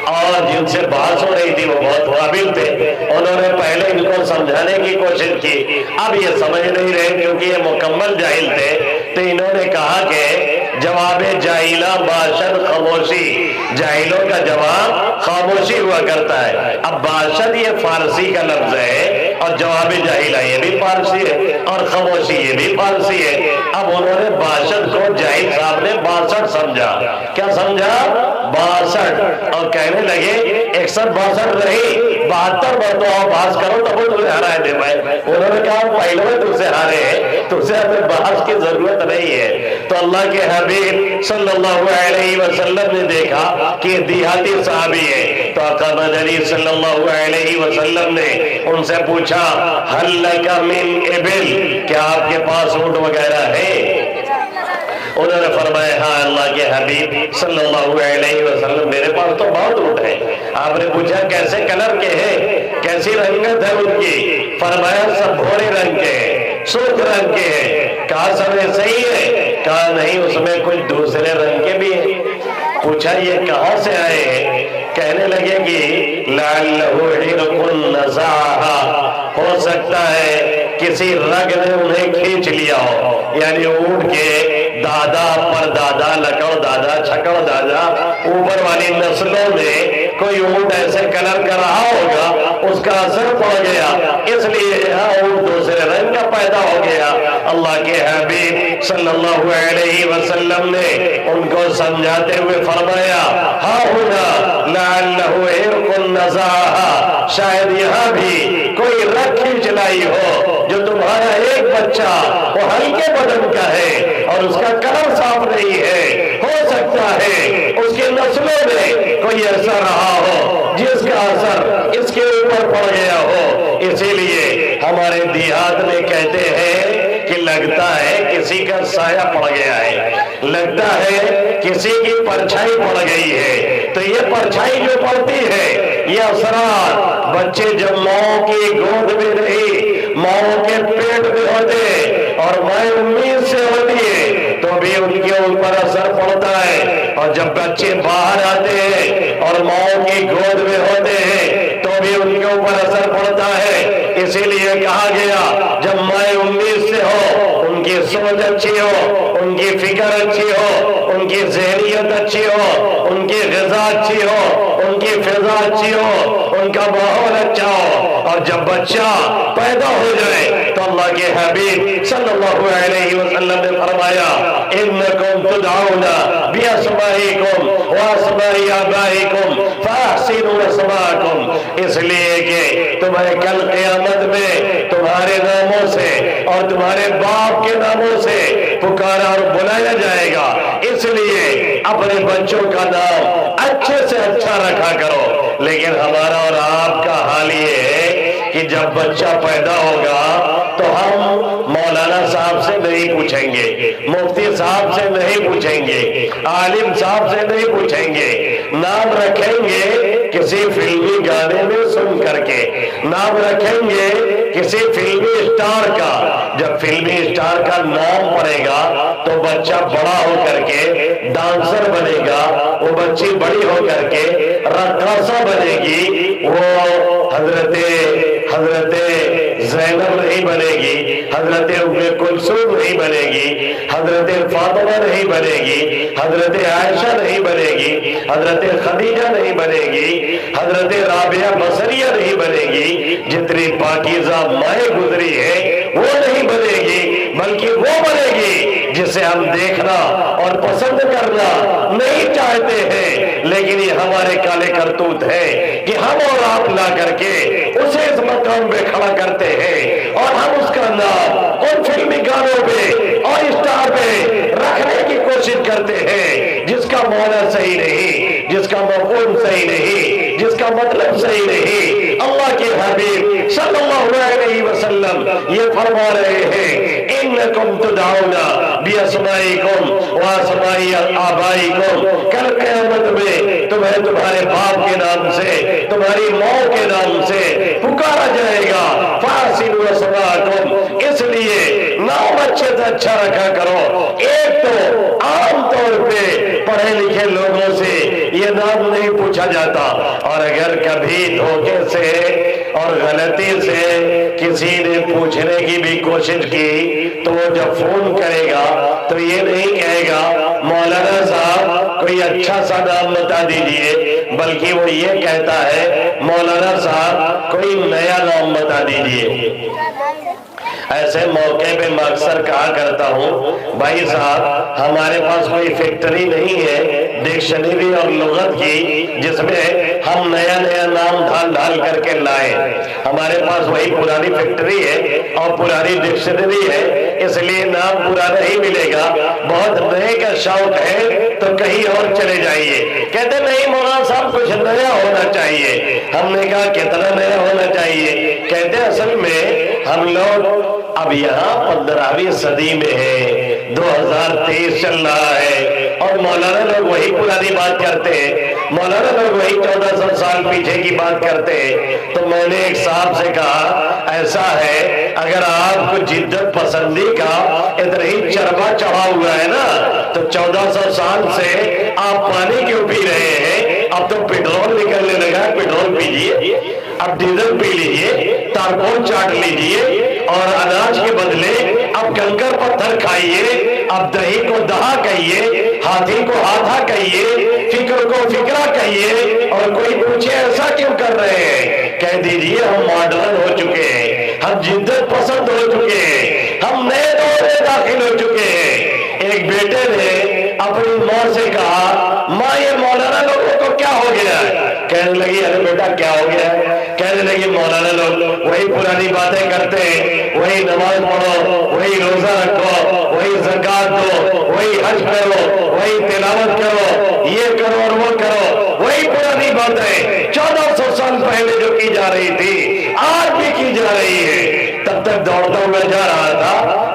S1: اور جن سے بحث ہو رہی تھی وہ بہت قابل تھے۔ انہوں نے پہلے ان کو سمجھانے کی کوشش کی، اب یہ سمجھ نہیں رہے کیونکہ یہ مکمل جاہل تھے، تو انہوں نے کہا کہ جواب جاہلہ باشد خاموشی، جاہلوں کا جواب خاموشی ہوا کرتا ہے۔ اب باشد یہ فارسی کا لفظ ہے، اور جواب جاہلہ یہ بھی فارسی ہے، اور خاموشی یہ بھی فارسی ہے۔ اب انہوں نے باشد کو جاہل صاحب نے 62 سمجھا۔ کیا سمجھا؟ 62، اور کہنے لگے 61 62 نہیں، 72 مرتبہ بحث کرو تب وہ تمہیں ہرائے دے پائے۔ انہوں نے کہا پہلے میں تم سے ہارے ہیں، تم سے ہمیں بحث کی ضرورت نہیں ہے۔ تو اللہ کے حبیب صلی اللہ علیہ وسلم نے دیکھا کہ دیہاتی صحابی ہے، تو آقا مدنی صلی اللہ علیہ وسلم نے ان سے پوچھا ہل لک من ابل، کیا آپ کے پاس اونٹ وغیرہ ہے؟ انہوں نے فرمایا ہاں اللہ کے حبیب صلی اللہ علیہ وسلم، میرے پاس تو بہت اونٹ ہے۔ آپ نے پوچھا کیسے کلر کے ہیں، کیسی رنگت ہے ان کی؟ فرمایا سب بھورے رنگ کے ہیں، سرخ رنگ کے ہیں۔ کہا سب صحیح ہے؟ کہا نہیں، اس میں کچھ دوسرے رنگ کے بھی ہیں۔ پوچھا یہ کہاں سے آئے ہیں؟ کہنے لگے کہ لعلہ حرق نزعہا، ہو سکتا ہے کسی رگ نے انہیں کھینچ لیا ہو، یعنی اونٹ کے دادا پر دادا، لکڑ دادا، چھکڑ دادا، اوپر والی نسلوں میں کوئی اونٹ ایسے کلر کر رہا ہوگا، اس کا اثر پڑ گیا، اس لیے یہاں اونٹ دوسرے رنگ کا پیدا ہو گیا۔ اللہ کے حبیب صلی اللہ علیہ وسلم نے ان کو سمجھاتے ہوئے فرمایا ہا ہونا لعلہ عرق نزاہا، شاید یہاں بھی کوئی رگ کھینچ لائی ہو جو تمہارا ایک بچہ وہ ہلکے بدن کا ہے اور اس کا کلر صاف نہیں ہے، ہو سکتا ہے اس کے نسلوں میں کوئی ایسا رہا ہو جس کا اثر اس کے اوپر پڑ گیا ہو۔ اسی لیے ہمارے دیہات میں کہتے ہیں کہ لگتا ہے کسی کا سایہ پڑ گیا ہے، لگتا ہے کسی کی پرچھائی پڑ گئی ہے۔ تو یہ پرچھائی جو پڑتی ہے یہ اثرات بچے جب ماں کی گود میں نہیں، ماں کے پیٹ میں ہوتے اور مائیں امید سے ہوتی ہے تو بھی ان کے اوپر اثر پڑتا ہے، اور جب بچے باہر آتے ہیں اور ماں کی گود میں ہوتے ہیں تو بھی ان کے اوپر اثر پڑتا ہے۔ اسی لیے کہا گیا جب مائیں امید سے ہو، ان کی سوچ اچھی ہو، ان کی فکر اچھی ہو، ان کی ذہنیت اچھی ہو، ان کی غذا اچھی ہو، ان کی فضا اچھی ہو، ان کا ماحول اچھا ہو، اور جب بچہ پیدا ہو جائے تو اللہ کے حبیب صلی اللہ علیہ وسلم نے فرمایا انکم تدعون باسمائکم واسماء آبائکم فاحسنوا اسماءکم، اس لیے کہ تمہیں کل قیامت میں تمہارے ناموں سے اور تمہارے باپ کے ناموں سے پکارا اور بلایا جائے گا، اس لیے اپنے بچوں کا نام اچھے سے اچھا رکھا کرو۔ لیکن ہمارا اور آپ کا حال یہ ہے کہ جب بچہ پیدا ہوگا تو ہم مولانا صاحب سے نہیں پوچھیں گے، مفتی صاحب سے نہیں پوچھیں گے، عالم صاحب سے نہیں پوچھیں گے، نام رکھیں گے کسی فلمی گانے میں سن کر کے، نام رکھیں گے کسی فلمی اسٹار کا۔ جب فلمی اسٹار کا نام پڑے گا تو بچہ بڑا ہو کر کے ڈانسر بنے گا، وہ بچی بڑی ہو کر کے رقاصہ بنے گی، وہ حضرت زینب نہیں بنے گی، حضرت ام کلثوم نہیں بنے گی، حضرت فاطمہ نہیں بنے گی، حضرت عائشہ نہیں بنے گی، حضرت خدیجہ نہیں بنے گی، حضرت رابعہ بصریہ نہیں بنے گی، جتنی پاکیزہ مائیں گزری ہے وہ نہیں بنے گی، بلکہ وہ بنے گی جسے ہم دیکھنا اور پسند کرنا نہیں چاہتے ہیں، لیکن یہ ہمارے کالے کرتوت ہے کہ ہم اور آپ لا کر کے اسے اس مقام پہ کھڑا کرتے ہیں اور ہم اس کا نام ان فلمی گانوں پہ اور اسٹار پہ رکھنے کی کوشش کرتے ہیں جس کا معنی صحیح نہیں، جس کا مفہوم صحیح نہیں، جس کا مطلب صحیح نہیں۔ اللہ کے حبیب صلی اللہ علیہ وسلم یہ فرما رہے ہیں انکم تدعون باسمائکم واسماء آبائکم، کل قیامت میں تمہیں تمہارے باپ کے نام سے، تمہاری ماں کے نام سے پکارا جائے گا، فاحسنوا اسماءکم، اس لیے نام اچھے سے اچھا رکھا کرو۔ ایک تو عام طور پہ پڑھے لکھے لوگوں سے یہ نام نہیں پوچھا جاتا، اور اگر کبھی دھوکے سے اور غلطی سے کسی نے پوچھنے کی بھی کوشش کی تو وہ جب فون کرے گا تو یہ نہیں کہے گا مولانا صاحب کوئی اچھا سا نام بتا دیجئے، بلکہ وہ یہ کہتا ہے مولانا صاحب کوئی نیا نام بتا دیجئے۔ ایسے موقع پہ میں اکثر کہا کرتا ہوں بھائی صاحب ہمارے پاس کوئی فیکٹری نہیں ہے ڈکشنری اور لغت کی جس میں ہم نیا نیا نام ڈھال کر کے لائیں، ہمارے پاس وہی پرانی فیکٹری ہے اور پرانی ڈکشنری ہے، اس لیے نام پرانا ہی ملے گا، بہت نئے کا شوق ہے تو کہیں اور چلے جائیے۔ کہتے نہیں مولانا صاحب کچھ نیا ہونا چاہیے۔ ہم نے کہا کتنا نیا ہونا چاہیے؟ کہتے اصل میں ہم لوگ اب یہاں 15ویں صدی میں ہے، 2023 چل رہا ہے، اور مولانا لوگ وہی پرانی بات کرتے ہیں، مولانا لوگ وہی 1400 سال پیچھے کی بات کرتے ہیں۔ تو میں نے ایک صاحب سے کہا ایسا ہے اگر آپ کو جدت پسندی کا اتنا ہی چربا چڑھا ہوا ہے نا تو 1400 سال سے آپ پانی کیوں پی رہے ہیں؟ اب تو پیٹرول نکلنے لگا، پیٹرول پیجئے، اب ڈیزل پی لیجئے، تارکون چاٹ لیجئے، اور اناج کے بدلے اب کنکر پتھر کھائیے، اب دہی کو دہا کہیے، ہاتھی کو ہاتھا کہیے، فکر کو فکرہ کہیے، اور کوئی پوچھے ایسا کیوں کر رہے ہیں؟ کہہ دیجئے ہم ماڈرن ہو چکے ہیں، ہم جدت پسند ہو چکے ہیں، ہم نئے دور بیٹے نے اپنی ماں سے کہا ماں یہ مولانا لوگوں کو کیا ہو گیا ہے؟ کہنے لگی ارے بیٹا کیا ہو گیا ہے؟ کہنے لگی مولانا لوگ وہی پرانی باتیں کرتے ہیں، وہی نماز پڑھو، وہی روزہ رکھو، وہی زکات دو، وہی حج کرو، وہی تلاوت کرو، یہ کرو اور وہ کرو، وہی پرانی باتیں 1400 سال پہلے جو کی جا رہی تھی آج بھی کی جا رہی ہے۔ تب تک دوڑتا ہوا جا رہا تھا،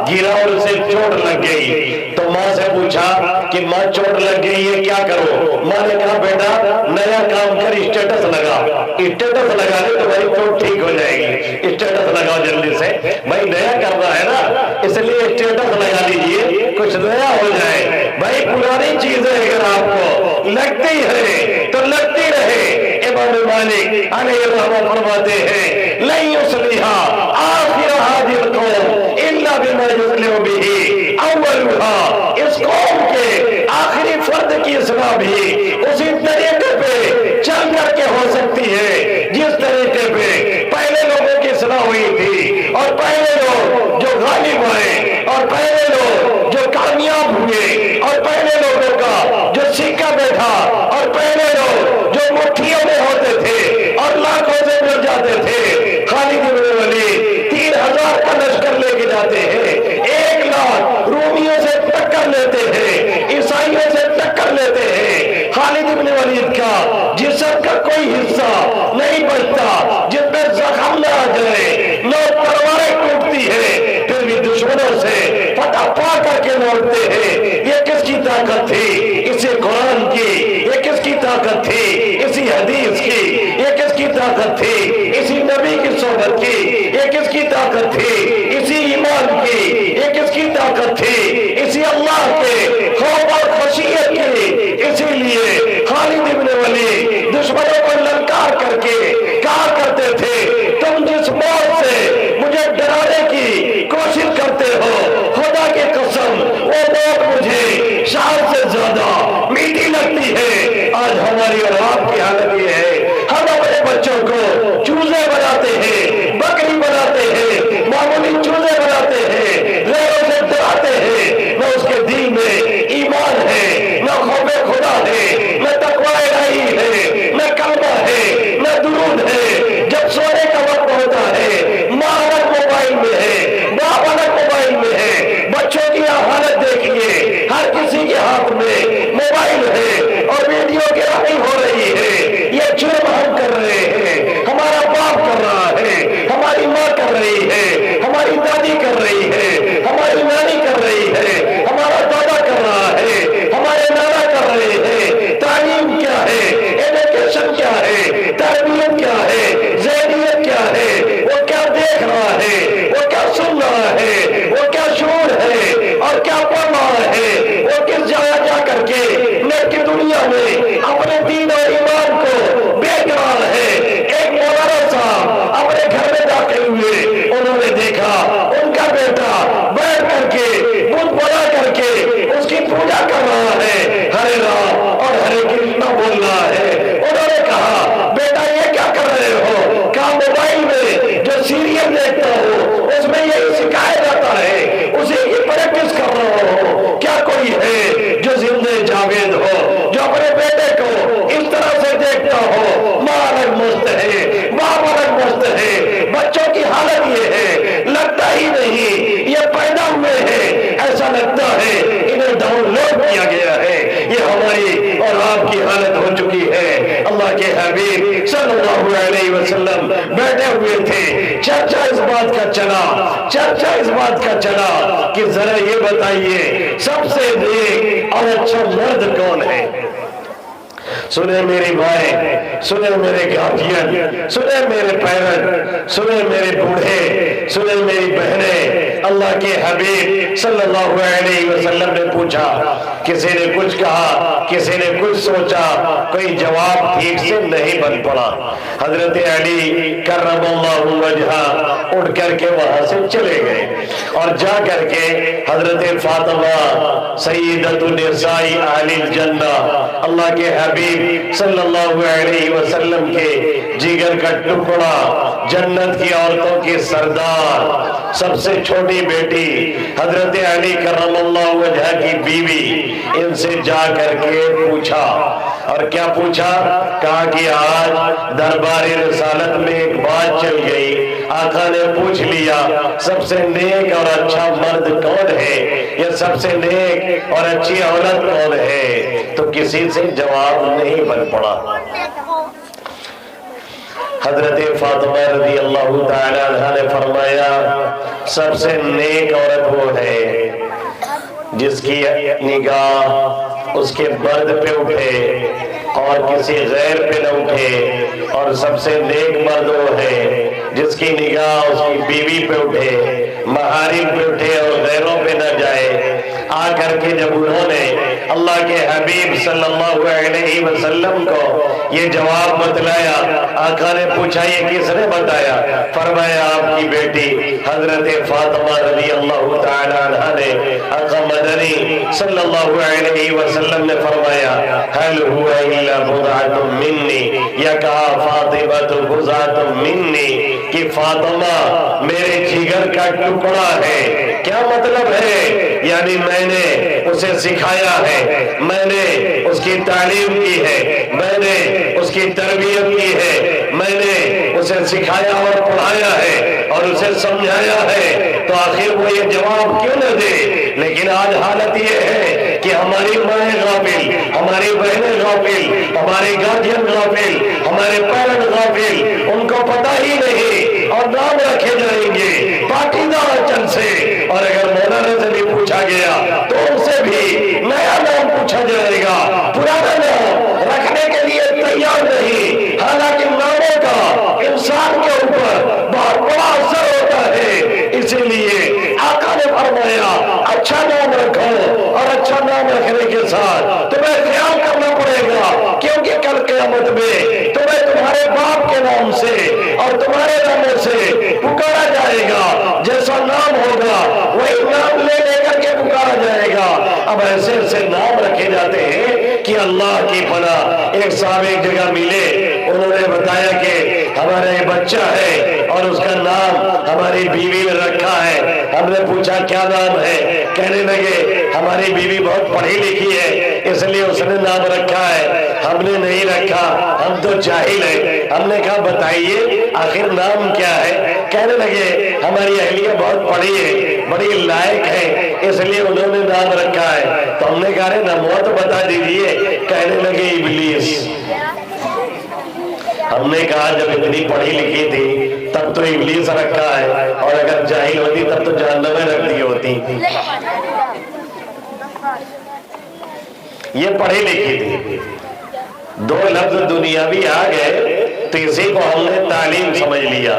S1: گرا اور اسے چوٹ لگ گئی تو ماں سے پوچھا کہ ماں چوٹ لگ گئی ہے کیا کرو؟ ماں نے کہا بیٹا نیا کام کر، اسٹیٹس لگا، اسٹیٹس لگا لے تو بھائی چوٹ ٹھیک ہو جائے گی، اسٹیٹس لگاؤ جلدی سے، بھائی نیا کرنا ہے نا اس لیے اسٹیٹس لگا لیجئے کچھ نیا ہو جائے۔ بھائی پرانی چیزیں اگر آپ کو لگتی ہے تو لگتی رہے۔ امام مالک علیہ الرحمہ فرماتے ہیں لن یصلح آخر هذه القوم الا بما يصلح به اولها، اس قوم کے آخری فرد کی اصلاح بھی اسی طریقے پہ چل کر کے ہو سکتی ہے جس طریقے پہ پہلے لوگوں کی اصلاح ہوئی تھی، اور پہلے لوگ جو غالب ہوئے، اور پہلے لوگ جو کامیاب ہوئے، اور پہلے لوگوں کا جو سکہ بیٹھا، اور پہلے لوگ جو مٹھیوں میں ہوتے تھے اور لاکھوں سے مر جاتے تھے۔ خالد بن ولید 3000 کا لشکر لے کے جاتے ہیں، 1 لاکھ رومیوں سے ٹکر لیتے ہیں، عیسائیوں سے ٹکر لیتے ہیں۔ خالد بن ولید کا جسم کا کوئی حصہ نہیں بچتا جس میں زخم نہ آ جائے، نہ تلواریں ٹوٹتی ہے، پھر بھی دشمنوں سے فتح پا کر کے لوٹتے ہیں۔ یہ کس کی طاقت تھی؟ اسی قرآن کی۔ یہ کس کی طاقت تھی؟ اسی حدیث کی۔ یہ کس کی طاقت تھی؟ اسی نبی کی صحبت کی۔ یہ کس کی طاقت تھی؟ اسی ایمان کی۔ یہ کس کی طاقت تھی؟ اسی اللہ کے خوف اور خشیت کی۔ اسی لیے خالد بن ولید دشمنوں کو للکار کر کے کہا کرتے تھے تم جس موت سے مجھے ڈرانے کی کوشش کرتے ہو، خدا کی قسم وہ موت مجھے شہد سے زیادہ میٹھی لگتی ہے۔ آج ہماری اور آپ کی حالت یہ ہے، ہم اپنے بچوں کو چوزے بناتے ہیں، بکری بناتے ہیں، معمولی چوزے بناتے ہیں، غیروں سے ڈراتے ہیں، نہ اس کے دل میں ایمان ہے، نہ خوف خدا ہے، نہ تقوی الہی ہے، نہ کلمہ ہے، نہ درود ہے۔ جب سونے کا وقت ہوتا ہے ماں الگ موبائل میں ہے، باپ الگ موبائل میں ہے۔ بچوں کی حالت دیکھیے، ہر کسی کے ہاتھ میں موبائل ہے اور ویڈیو گرافنگ ہو رہی ہے۔ یہ جرم ہم کر رہے ہیں، ہمارا باپ کر رہا ہے، ہماری ماں کر رہی ہے، ہماری دادی کر رہی ہے، ہماری نانی کر رہی ہے، ہمارا دادا کر رہا ہے، ہمارے نانا کر رہے ہیں۔ تعلیم کیا ہے؟ ایجوکیشن کیا ہے؟ تربیت کیا ہے؟ ذہنیت کیا ہے؟ وہ کیا دیکھ رہا ہے؟ وہ کیا سن رہا ہے؟ وہ کیا شعور ہے اور کیا پڑھ رہا ہے؟ وہ کس جگہ جا کر کے نیک کی دنیا میں اپنے دین اور ایمان کو بیچ رہا ہے۔ ایک مولانا صاحب اپنے گھر میں داخل ہوئے، انہوں نے دیکھا ان کا بیٹا بیٹھ کر کے بت بنا کر کے اس کی پوجا کر رہا ہے، ہرے رام اور ہرے کرشنا بول رہا ہے۔ انہوں نے کہا بیٹا یہ کیا کر رہے ہو؟ کہا موبائل میں جو سیریل دیکھتا ہو اس میں یہی سکھایا جاتا ہے، اسی کی پریکٹس کر رہا ہو۔ کیا کوئی ہے جو زندہ جاوید ہو، جو اپنے بیٹے کو اس طرح سے دیکھتا ہو؟ ماں الگ مست ہے، باپ الگ مست ہے، بچوں کی حالت یہ ہے، لگتا ہی نہیں یہ پیدا ہوئے ہیں، ایسا لگتا ہے انہیں ڈاؤن لوڈ کیا گیا ہے۔ یہ ہماری اور آپ کی حالت ہو چکی ہے۔ اللہ کے حبیب صلی اللہ علیہ وسلم بیٹھے ہوئے تھے، چرچا اس بات کا چلا کہ ذرا یہ بتائیے سب سے نیک اور اچھا مرد کون ہے؟ سنے میری بھائی، سنے میرے گھاتین، سنے میرے پیرنٹ، سنے میرے بوڑھے، سنے میری بہنیں۔ اللہ کے حبیب صلی اللہ علیہ وسلم نے پوچھا، کسی نے کچھ کہا، کسی نے کچھ سوچا، کوئی جواب ٹھیک سے نہیں بن پڑا۔ حضرت علی کرم اللہ وجہہ اٹھ کر کے وہاں سے چلے گئے اور جا کر کے حضرت فاطمہ سیدۃ النساء اہل الجنہ، اللہ کے حبیب صلی اللہ علیہ وسلم کے جگر کا ٹکڑا، جنت کی عورتوں کے سردار سب سے چھوٹی بیٹی حضرت علی کرم اللہ وجہ کی بیوی، ان سے جا کر کے پوچھا، اور کیا پوچھا؟ کہا کہ آج دربار رسالت میں ایک بات چل گئی، آقا نے پوچھ لیا سب سے نیک اور اچھا مرد کون ہے، یا سب سے نیک اور اچھی عورت کون ہے؟ تو کسی سے جواب نہیں بن پڑا۔ حضرت فاطمہ رضی اللہ تعالی عنہ نے فرمایا سب سے نیک عورت وہ ہے جس کی نگاہ اس کے مرد پہ اٹھے اور کسی غیر پہ نہ اٹھے، اور سب سے نیک مرد وہ ہے جس کی نگاہ اس کی بیوی پہ اٹھے، محارم پہ اٹھے اور غیروں پہ نہ جائے۔ آ کر کے جب انہوں نے اللہ کے حبیب صلی اللہ علیہ وسلم کو یہ جواب بتلایا، آقا نے پوچھا یہ کس نے بتایا؟ فرمایا آپ کی بیٹی حضرت فاطمہ رضی اللہ تعالی عنہ نے۔ آقا مدنی صلی اللہ علیہ وسلم نے فرمایا هل هو الا بضعۃ منی، یا کہا فاطمہ بضعۃ منی کہ فاطمہ میرے جگر کا ٹکڑا ہے۔ کیا مطلب ہے؟ یعنی میں نے اسے سکھایا ہے، میں نے اس کی تعلیم کی ہے، میں نے اس کی تربیت کی ہے، میں نے اسے سکھایا اور پڑھایا ہے اور اسے سمجھایا ہے، تو آخر وہ یہ جواب کیوں نہ دے؟ لیکن آج حالت یہ ہے کہ ہماری مائیں غافل، ہماری بہنیں غافل، ہمارے گارجین غافل، ہمارے پیرنٹ غافل، ان کو پتہ ہی نہیں، اور نام رکھے جائیں گے پاکیزہ چند سے، اور اگر مولانا سے بھی پوچھا گیا تو ان سے بھی نیا نام پوچھا جائے گا، پرانا نام رکھنے کے لیے تیار نہیں۔ حالانکہ ناموں کا انسان کے اوپر بہت بڑا اثر ہوتا ہے، اسی لیے آقا نے فرمایا اچھا نام رکھو، اور اچھا نام رکھنے کے ساتھ تمہیں خیال کرنا پڑے گا، کیونکہ کل قیامت میں تمہیں تمہارے باپ کے نام سے اور تمہارے ناموں سے پکارا جائے گا، جیسا نام ہوگا وہی نام لے کر کے پکارا جائے گا۔ اب ایسے ایسے نام رکھے جاتے ہیں کہ اللہ کی پناہ۔ ایک صاحب ایک جگہ ملے، انہوں نے بتایا کہ ہمارا یہ بچہ ہے اور اس کا نام ہماری بیوی نے رکھا ہے۔ ہم نے پوچھا کیا نام ہے؟ کہنے لگے ہماری بیوی بہت پڑھی لکھی ہے اس لیے اس نے نام رکھا ہے، ہم نے نہیں رکھا، ہم تو جاہل ہیں۔ ہم نے کہا بتائیے آخر نام کیا ہے؟ کہنے لگے ہماری اہلیہ بہت پڑھی ہے، بڑی لائق ہے، اس لیے انہوں نے نام رکھا ہے۔ تو ہم نے کہا رہے ناموں تو بتا دیجئے۔ کہنے لگے ابلیس۔ ہم نے کہا جب اتنی پڑھی لکھی تھی تب تو ابلیس رکھا ہے، اور اگر جاہل ہوتی تب تو جہنم میں رکھ دی ہوتی۔ یہ پڑھی لکھی تھی، دو لفظ دنیاوی آ گئے تو اسی کو ہم نے تعلیم سمجھ لیا۔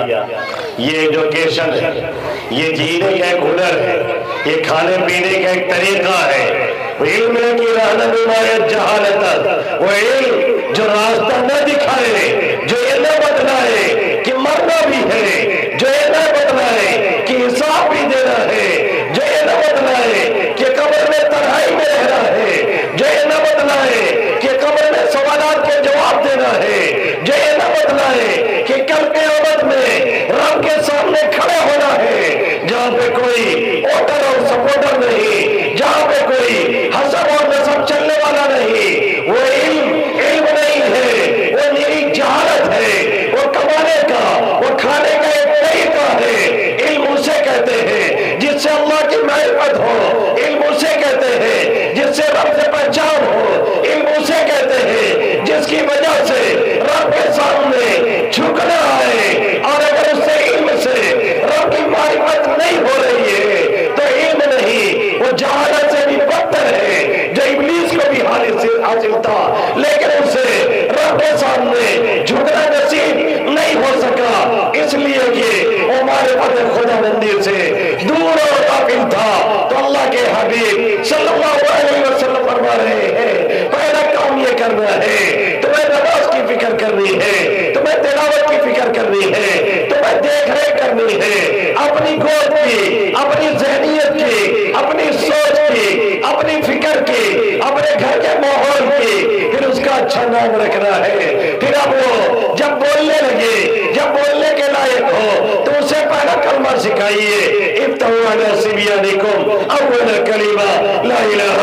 S1: یہ ایجوکیشن ہے، یہ جینے کا ایک ہنر ہے، یہ کھانے پینے کا ایک طریقہ ہے۔ علم کی رہنمائی جہالت، وہ علم جو راستہ نہ دکھائے، جو یہ نہ بتلائے کہ مرنا بھی ہے، جو یہ نہ بتلائے کہ حساب بھی دینا ہے، جو یہ نہ بتلائے کہ قبر میں تنہائی میں رہنا ہے، جو یہ نہ بتلائے کہ قبر میں سوالات کے جواب دینا ہے، جو یہ نہ بتلائے کہ کل قیامت میں رب کے سامنے کھڑے ہونا ہے، جہاں پہ کوئی ووٹر اور سپورٹر نہیں، جہاں پہ کوئی حسب اور نسب چلنے والا نہیں۔ وہ علم نہیں ہے، وہ نیری جہالت ہے، وہ کمانے کا، وہ کھانے کا ایک طریقہ ہے۔ علم اسے کہتے ہیں جس سے اللہ کی معرفت ہو، علم اسے کہتے ہیں جس سے رب سے پہچان ہو، علم اسے کہتے ہیں جس کی وجہ سے رب کے سامنے جھکنا آئے، اور اگر اس سے علم سے رب کی معرفت نہیں ہو رہی ہے تو علم نہیں، وہ جہالت سے بھی بدتر ہے، جو ابلیس کو بھی حاصل تھا لیکن اسے رب کے سامنے جھکنا نصیب نہیں ہو سکا، اس لیے کہ وہ معرفت خدا بندی سے دور اور غافل تھا۔ تو اللہ کے حبیب صلی اللہ علیہ وسلم فرما رہے ہیں پہلا کام یہ کرنا ہے، تمہیں نماز کی فکر کرنی ہے، تمہیں تلاوت کی فکر کرنی ہے، تمہیں دیکھ ریکھ کرنی ہے، اپنی گود کی، اپنی ذہنیت کی، اپنی سوچ کی، اپنی فکر کی، اپنے گھر کے ماحول کی، پھر اس کا اچھا نام رکھنا ہے۔ پھر اب وہ جب بولنے لگے، جب بولنے کے لائق ہو تو اسے پہلا کلمہ
S2: سکھائیے افتحوا علی صبیانکم اول کلمہ لا الہ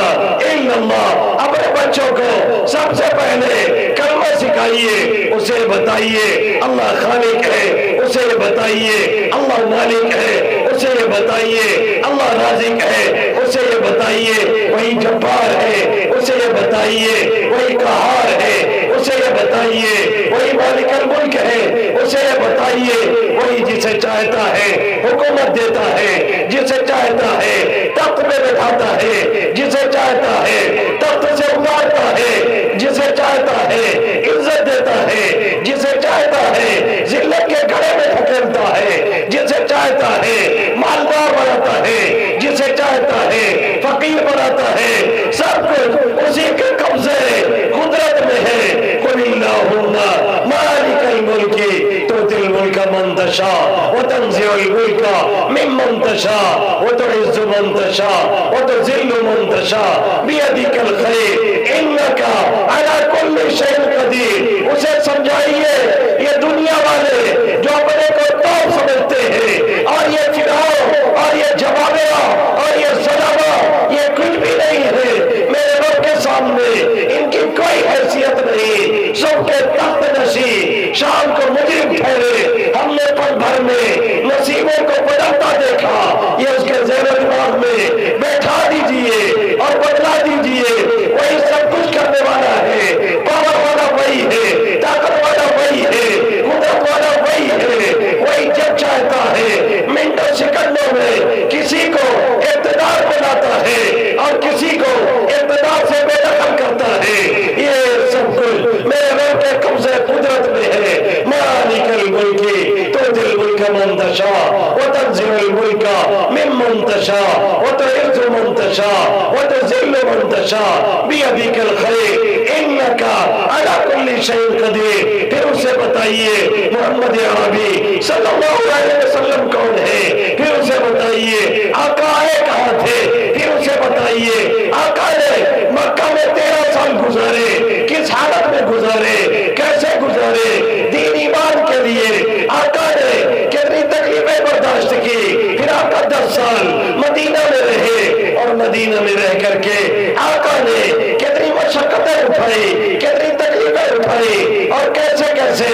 S2: الا اللہ، اپنے بچوں کو سب سے پہلے کلمہ سکھائیے، اسے بتائیے اللہ خالق ہے، اسے بتائیے اللہ مالک ہے، اسے یہ بتائیے اللہ رازق ہے، اسے یہ بتائیے وہی جبار ہے، اسے یہ بتائیے وہی قہار ہے، اسے یہ بتائیے وہی مالک الملک ہے، اسے یہ بتائیے وہی جسے چاہتا ہے حکومت دیتا ہے، جسے چاہتا ہے تخت میں بٹھاتا ہے، جسے چاہتا ہے تخت سے اتارتا ہے، جسے چاہتا ہے عزت دیتا ہے، جسے چاہتا ہے ذلت کے گڑھے میں دھکیلتا ہے، جسے چاہتا ہے مالدار بناتا ہے، جسے چاہتا ہے فقیر بناتا ہے، سب کچھ اسی کے قبضے قدرت میں ہے۔ قل اللہم مالک الملک تؤتی الملک من تشاء وتنزع الملک ممن تشاء وتعز من تشاء وتذل من تشاء بیدک الخیر انک علی کل شیء قدیر۔ اسے سمجھائیے یہ دنیا والے جو اپنے کو توپ سمجھتے ہیں اور یہ فرعون اور یہ جبابرہ اور یہ سلامہ یہ کچھ بھی نہیں ہے میرے رب کے سامنے، ان کی کوئی حیثیت نہیں، سب کے تخت نشین شام کو مجرم ٹھہرے، ہم نے پل بھر میں نصیبوں کو بدلتا دیکھا، یہ اس کے ذہن و دماغ میں بیٹھا دیجئے اور بدلا دیجئے، وہی سب کچھ کرنے والا ہے، پاور والا وہی ہے، طاقت والا وہی ہے، قدرت والا وہی ہے، وہی جب چاہتا ہے منٹوں سیکنڈوں میں کسی کو اقتدار بناتا ہے اور کسی کو اقتدار سے بے دخل کرتا ہے، یہ سب کچھ میرے رب کے قبضے قدرت میں ہے۔ مالک الملک تؤتی الملک من تشاء وتنزع الملک ممن تشاء وتعز من تشاء وتذل من تشاء بیدک الخیر انک علی کل شیء قدیر۔ پھر اسے بتائیے محمد عربی صلی اللہ علیہ وسلم کون ہے، پھر اسے بتائیے آقا آئے کہاں تھے، پھر اسے بتائیے آقا نے مکہ میں 13 سال گزارے کس حالت میں گزارے، کیسے گزارے، دین ایمان کے لیے آقا نے کتنی تکلیفیں برداشت کی، پھر آقا 10 سال مدینہ میں رہے اور مدینہ میں رہ کر کے آقا نے کتنی مشقتیں اٹھائی، کتنی تکلیفیں اٹھائی اور کیسے کیسے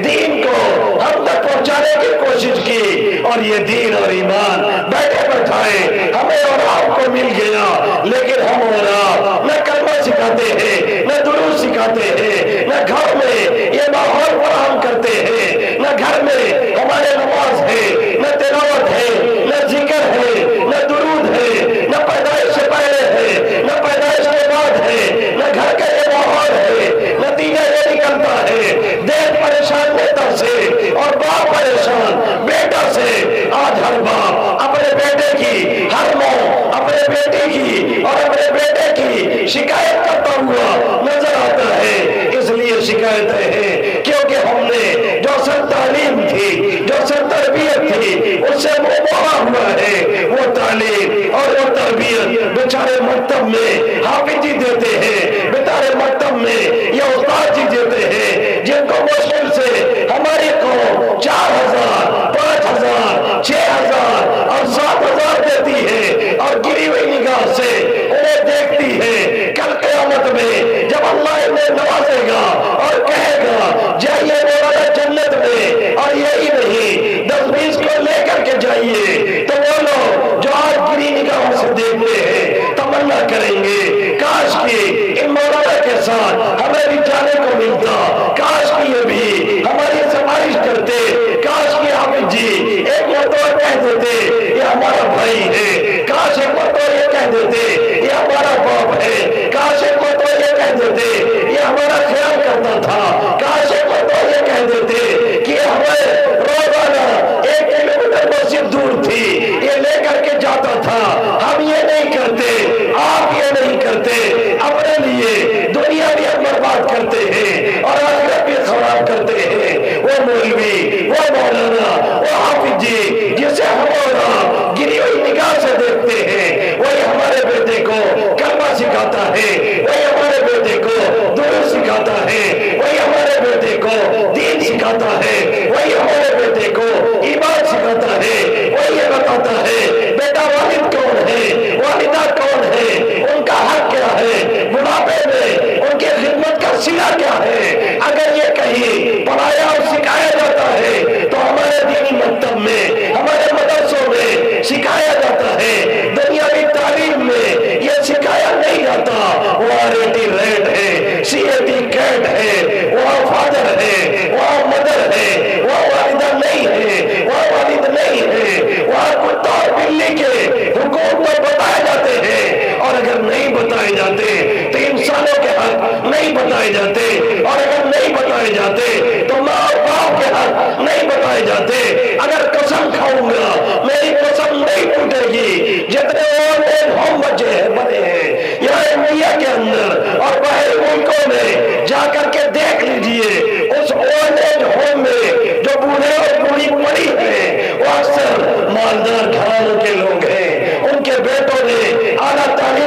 S2: دین کو ہم تک پہنچانے کی کوشش کی، اور یہ دین اور ایمان بیٹھے بیٹھائے ہمیں اور آپ کو مل گیا، لیکن ہم اور آپ نہ کلمہ سکھاتے ہیں، نہ درود سکھاتے ہیں، نہ گھر میں یہ ماحول فراہم کرتے ہیں، نہ گھر میں ہمارے نماز ہے، نہ تلاوت ہے، نہ ذکر ہے، نہ درود ہے، نہ پیدائش سے پہلے ہے، نہ پیدائش کے بعد ہے، نہ گھر کا یہ ماحول ہے، نتیجہ یہ نکلتا ہے دیکھ پریشان بیٹا سے اور باپ پریشان بیٹا سے۔ آج ہر باپ اپنے بیٹے کی، ہر ماں اپنے بیٹے کی اور اپنے بیٹے کی شکایت کرتا ہوا نظر آتا ہے، اس لیے شکایتیں ہیں کیونکہ ہم نے جو سر تعلیم تھی، جو سر تربیت تھی اس سے منہ موڑا ہوا ہے، وہ تعلیم اور وہ تربیت بیچارے مکتب میں حافظ جی دیتے ہیں، بیچارے مکتب میں یہ استاد جی دیتے ہیں، جن کو مشکل سے ہماری قوم 4000 5000 6000 اور 7000 دیتی ہے اور گری ہوئی نگاہ سے انہیں دیکھتی ہے۔ کل قیامت میں جب اللہ انہیں نوازے گا اور کہے گا جائیے مولانا جنت میں، اور یہی نہیں 10-20 کو لے کر کے جائیے، تو وہ لوگ جو آج گری نگاہوں سے دیکھتے ہیں تمنا کریں گے کاش کہ ان مولانا کے ساتھ ہمیں بھی جانے کو ملتا، کاش کہ یہ بھی ہماری سفارش کرتے، کاش کہ حافظ جی ایک مرتبہ کہہ دیتے یہ ہمارا بھائی ہے، کاش ایک مرتبہ یہ کہہ دیتے یہ ہمارا باپ ہے، کاش ایک مرتبہ یہ کہہ دیتے یہ ہمارا خیال کرتا تھا، کاش ایک مرتبہ یہ کہہ دیتے کہ ہمیں روزانہ 1 کلومیٹر مسجد دور تھی یہ لے کر کے جاتا تھا، ہم یہ نہیں کرتے، آپ یہ نہیں کرتے، اپنے لیے دنیا بھی ہم برباد کرتے ہیں اور آخرت بھی خراب کرتے ہیں۔ وہ مولوی، وہ مولانا، وہ حافظ جی جسے ہم اور آپ گری ہوئی نگاہ سے دیکھتے ہیں، وہی ہمارے بیٹے کو کلمہ سکھاتا ہے، وہی ہمارے بیٹے کو درود سکھاتا ہے، وہی ہمارے بیٹے کو دین سکھاتا ہے، وہی ہمارے بیٹے کو ایمان سکھاتا ہے، وہی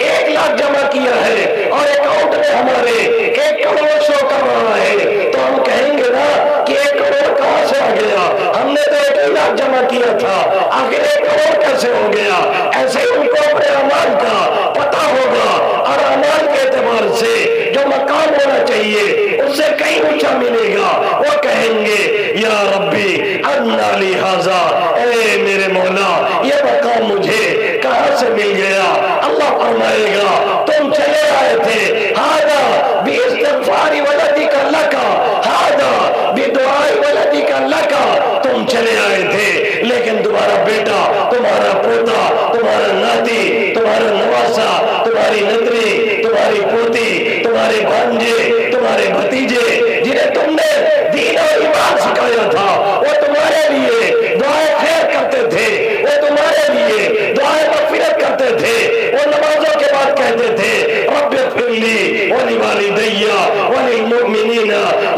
S2: 1 ایسے ہی ان کو اپنے اعمال کا پتہ ہوگا اور اعمال کے اعتبار سے جو مقام ہونا چاہیے اس سے کہیں اونچا ملے گا. وہ کہیں گے یا ربی انا لی ھذا، اے میرے مولا یہ مقام مجھے کہاں سے مل گیا؟ اللہ فرمائے گا تم چلے آئے تھے، ھذا باستغفار ولدک لک، ھذا بدعاء ولدک لک، تم چلے آئے تھے لیکن تمہارا بیٹا، تمہارا پوتا، تمہارا ناتی، تمہارا نواسا، تمہاری نتری، تمہاری پوتی، تمہارے بھانجے، تمہارے بھتیجے جنہیں تم نے دین اور ایمان سکھایا تھا وہ تمہارے لیے دعائیں خیر کرتے تھے، وہ تمہارے لیے دعائیں مغفرت کرتے تھے، وہ نمازوں کے بعد کہتے تھے رب اغفر لی ولوالدی وللمؤمنین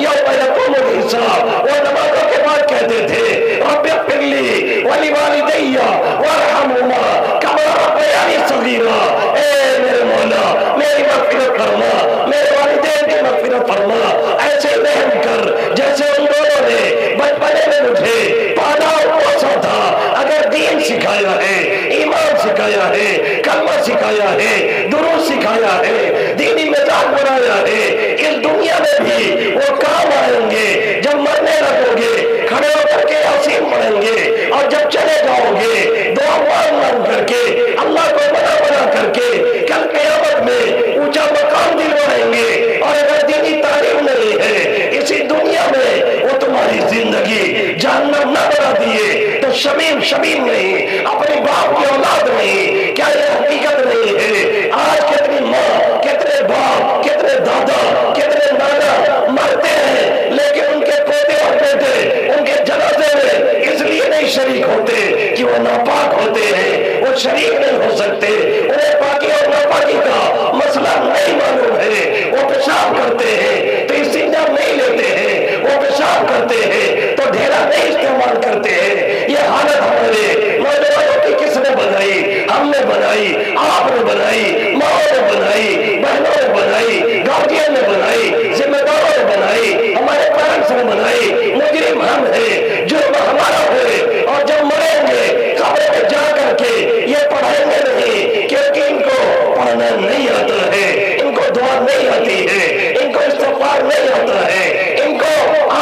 S2: یوم یقوم الحساب، وہ نمازوں کے بعد کہتے تھے رب اغفر لی ولوالدی وارحمہما کما ربیانی صغیرا، اے میرے مولا میری مغفرت فرما، میرے والدین کی مغفرت فرما، ایسے رحم کر جیسے ان دونوں نے بچپنے میں مجھے پالا اور پوسا تھا. اگر دین سکھایا ہے، ایمان سکھایا ہے، کلمہ سکھایا ہے، درود سکھایا ہے، دینی مزاج بنایا ہے، اس دنیا میں بھی وہ کام آئیں گے. جب مرنے لگو گے کھڑے ہو کر کے یاسین پڑھیں گے اور جب چلے جاؤ گے دعا مانگ کر کے اللہ کو بنا کر کے کل قیامت میں اونچا مقام دلوائیں گے. اور اگر دینی تعلیم نہیں ہے اسی دنیا میں وہ تمہاری زندگی جہنم نہ بنا دیے تو شمیم نہیں، اپنے باپ کی اولاد نہیں. کیا یہ حقیقت نہیں ہے؟ آج کتنی ماں، کتنے باپ، کتنے دادا، کتنے نانا مرتے ہیں لیکن ان کے پوتے اور بیٹے ان کے جنازے میں اس لیے نہیں شریک ہوتے کہ وہ ناپاک ہوتے ہیں، وہ شریک نہیں ہو سکتے، انہیں پاکی اور ناپاکی کا مسئلہ نہیں معلوم ہے. وہ پیشاب کرتے ہیں تو استنجا نہیں لیتے ہیں، وہ پیشاب کرتے ہیں تو ڈھیلا نہیں استعمال کرتے ہیں. یہ حالت ہمارے نوجوانوں کی کس نے بنائی؟ ہم نے بنائی، آپ نے بنائی، ماں نے بنائی، بہنوں نے بنائی، گارجین نے بنائی، ذمہ داروں نے بنائی، ہمارے پیرنٹس نے بنائی. مجرم ہم ہیں، جرم ہمارا ہے. اور جب مریں گے قبر میں جا کر کے یہ پڑھیں گے نہیں کیونکہ ان کو پڑھنا نہیں آتا ہے، ان کو دعا نہیں آتی ہے، ان کو استغفار نہیں آتا ہے، ان کو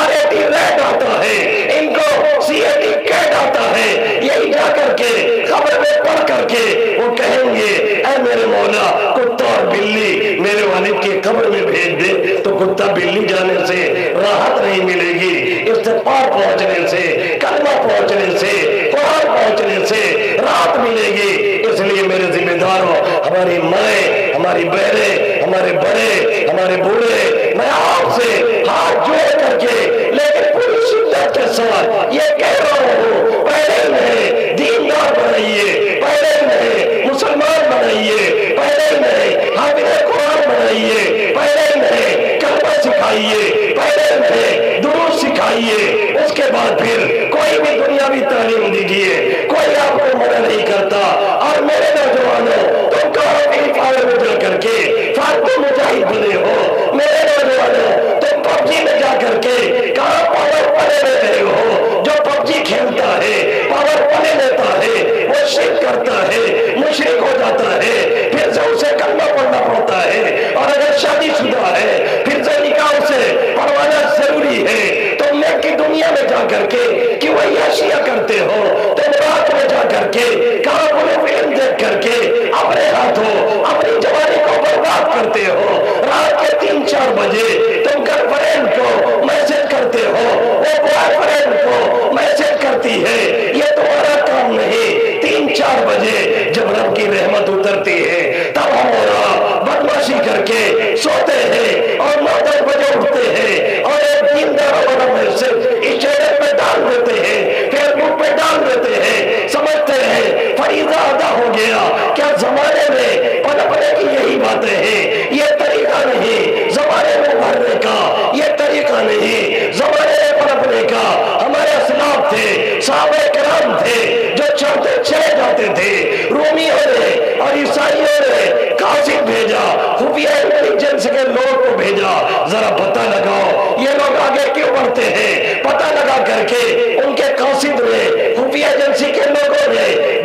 S2: RAT ریٹ آتا ہے، ان کو CAT کیٹ آتا ہے. یہی جا کر کے قبر میں پڑھ کر کے وہ کہیں گے اے میرے مولا کتا اور بلی میرے والد کی قبر میں بھیج دے تو کتا بلی جانے سے راحت نہیں ملے گی، استغفار پہنچنے سے، کلمہ پہنچنے سے، قرآن پہنچنے سے راحت ملے گی. اس لیے میرے ذمہ داروں، ہماری مائیں، ہماری بہنیں، ہمارے بڑے، ہمارے بوڑھے، میں آپ سے ہاتھ جوڑ کر کے لیکن پوری شدت کے ساتھ یہ کہہ رہا ہوں پہلے انہیں دیندار بنائیے، پہلے انہیں مسلمان بنائیے، پہلے انہیں حافظ قرآن بنائیے، پہلے انہیں کلمہ سکھائیے، پہلے انہیں درود سکھائیے. اس کے بعد پھر کوئی بھی دنیاوی تعلیم دیجیے، کوئی آپ کو منع نہیں کرتا. اور میرے نوجوانوں تم کہاں فری فائر میں جا کر کے فالتو مجاہد بنے ہو؟ میرے نوجوانوں تم PUBG میں جا کر کے کہاں پاور پلے لے رہے ہو؟ جو PUBG کھیلتا ہے، پاور پلے لیتا ہے، وہ شرک کرتا ہے، مشرک ہو جاتا ہے، پھر سے اسے کلمہ پڑھنا پڑتا ہے. اور اگر شادی شدہ ہے پھر سے نکاح سے پڑھوانا ضروری ہے. تم نیک کی دنیا میں جا کر کے کہ وہ عیاشیاں کرتے ہو، تم رات میں جا کر کے کہاں بولے فلم دیکھ کر کے اپنے ہاتھوں اپنی جوانی کو برباد کرتے ہو. رات کے 3-4 بجے تم گرل فرینڈ کو میسج کرتے ہو، وہ بوائے فرینڈ کو میسج کرتی ہے. یہ تمہارا کام نہیں. 3-4 بجے جب رب کی رحمت اترتی ہے تب ہمارا بدماشی کر کے سوتے ہیں اور 9-10 بجے اٹھتے ہیں اور ایک دیندار والا میسج اسٹیٹس پہ ڈال دیتے ہیں، فیس بک پہ ڈال دیتے ہیں، سمجھتے ہیں فریضہ ادا ہو گیا. کیا زمانے میں پنپنے کی یہی باتیں ہیں؟ یہ طریقہ نہیں زمانے میں بھرنے کا، یہ طریقہ نہیں زمانے میں پنپنے کا. ہمارے اسلاف تھے، صحابہ کرام تھے جو چڑھتے چلے جاتے تھے. رومیوں نے اور عیسائیوں نے قاصد بھیجا، خفیہ انٹیلیجنس کے لوگ کو بھیجا، ذرا پتہ لگاؤ یہ لوگ آگے کیوں بڑھتے ہیں. پتہ لگا کر کے ان کے قاصد نے، خفیہ ایجنسی کے لوگوں نے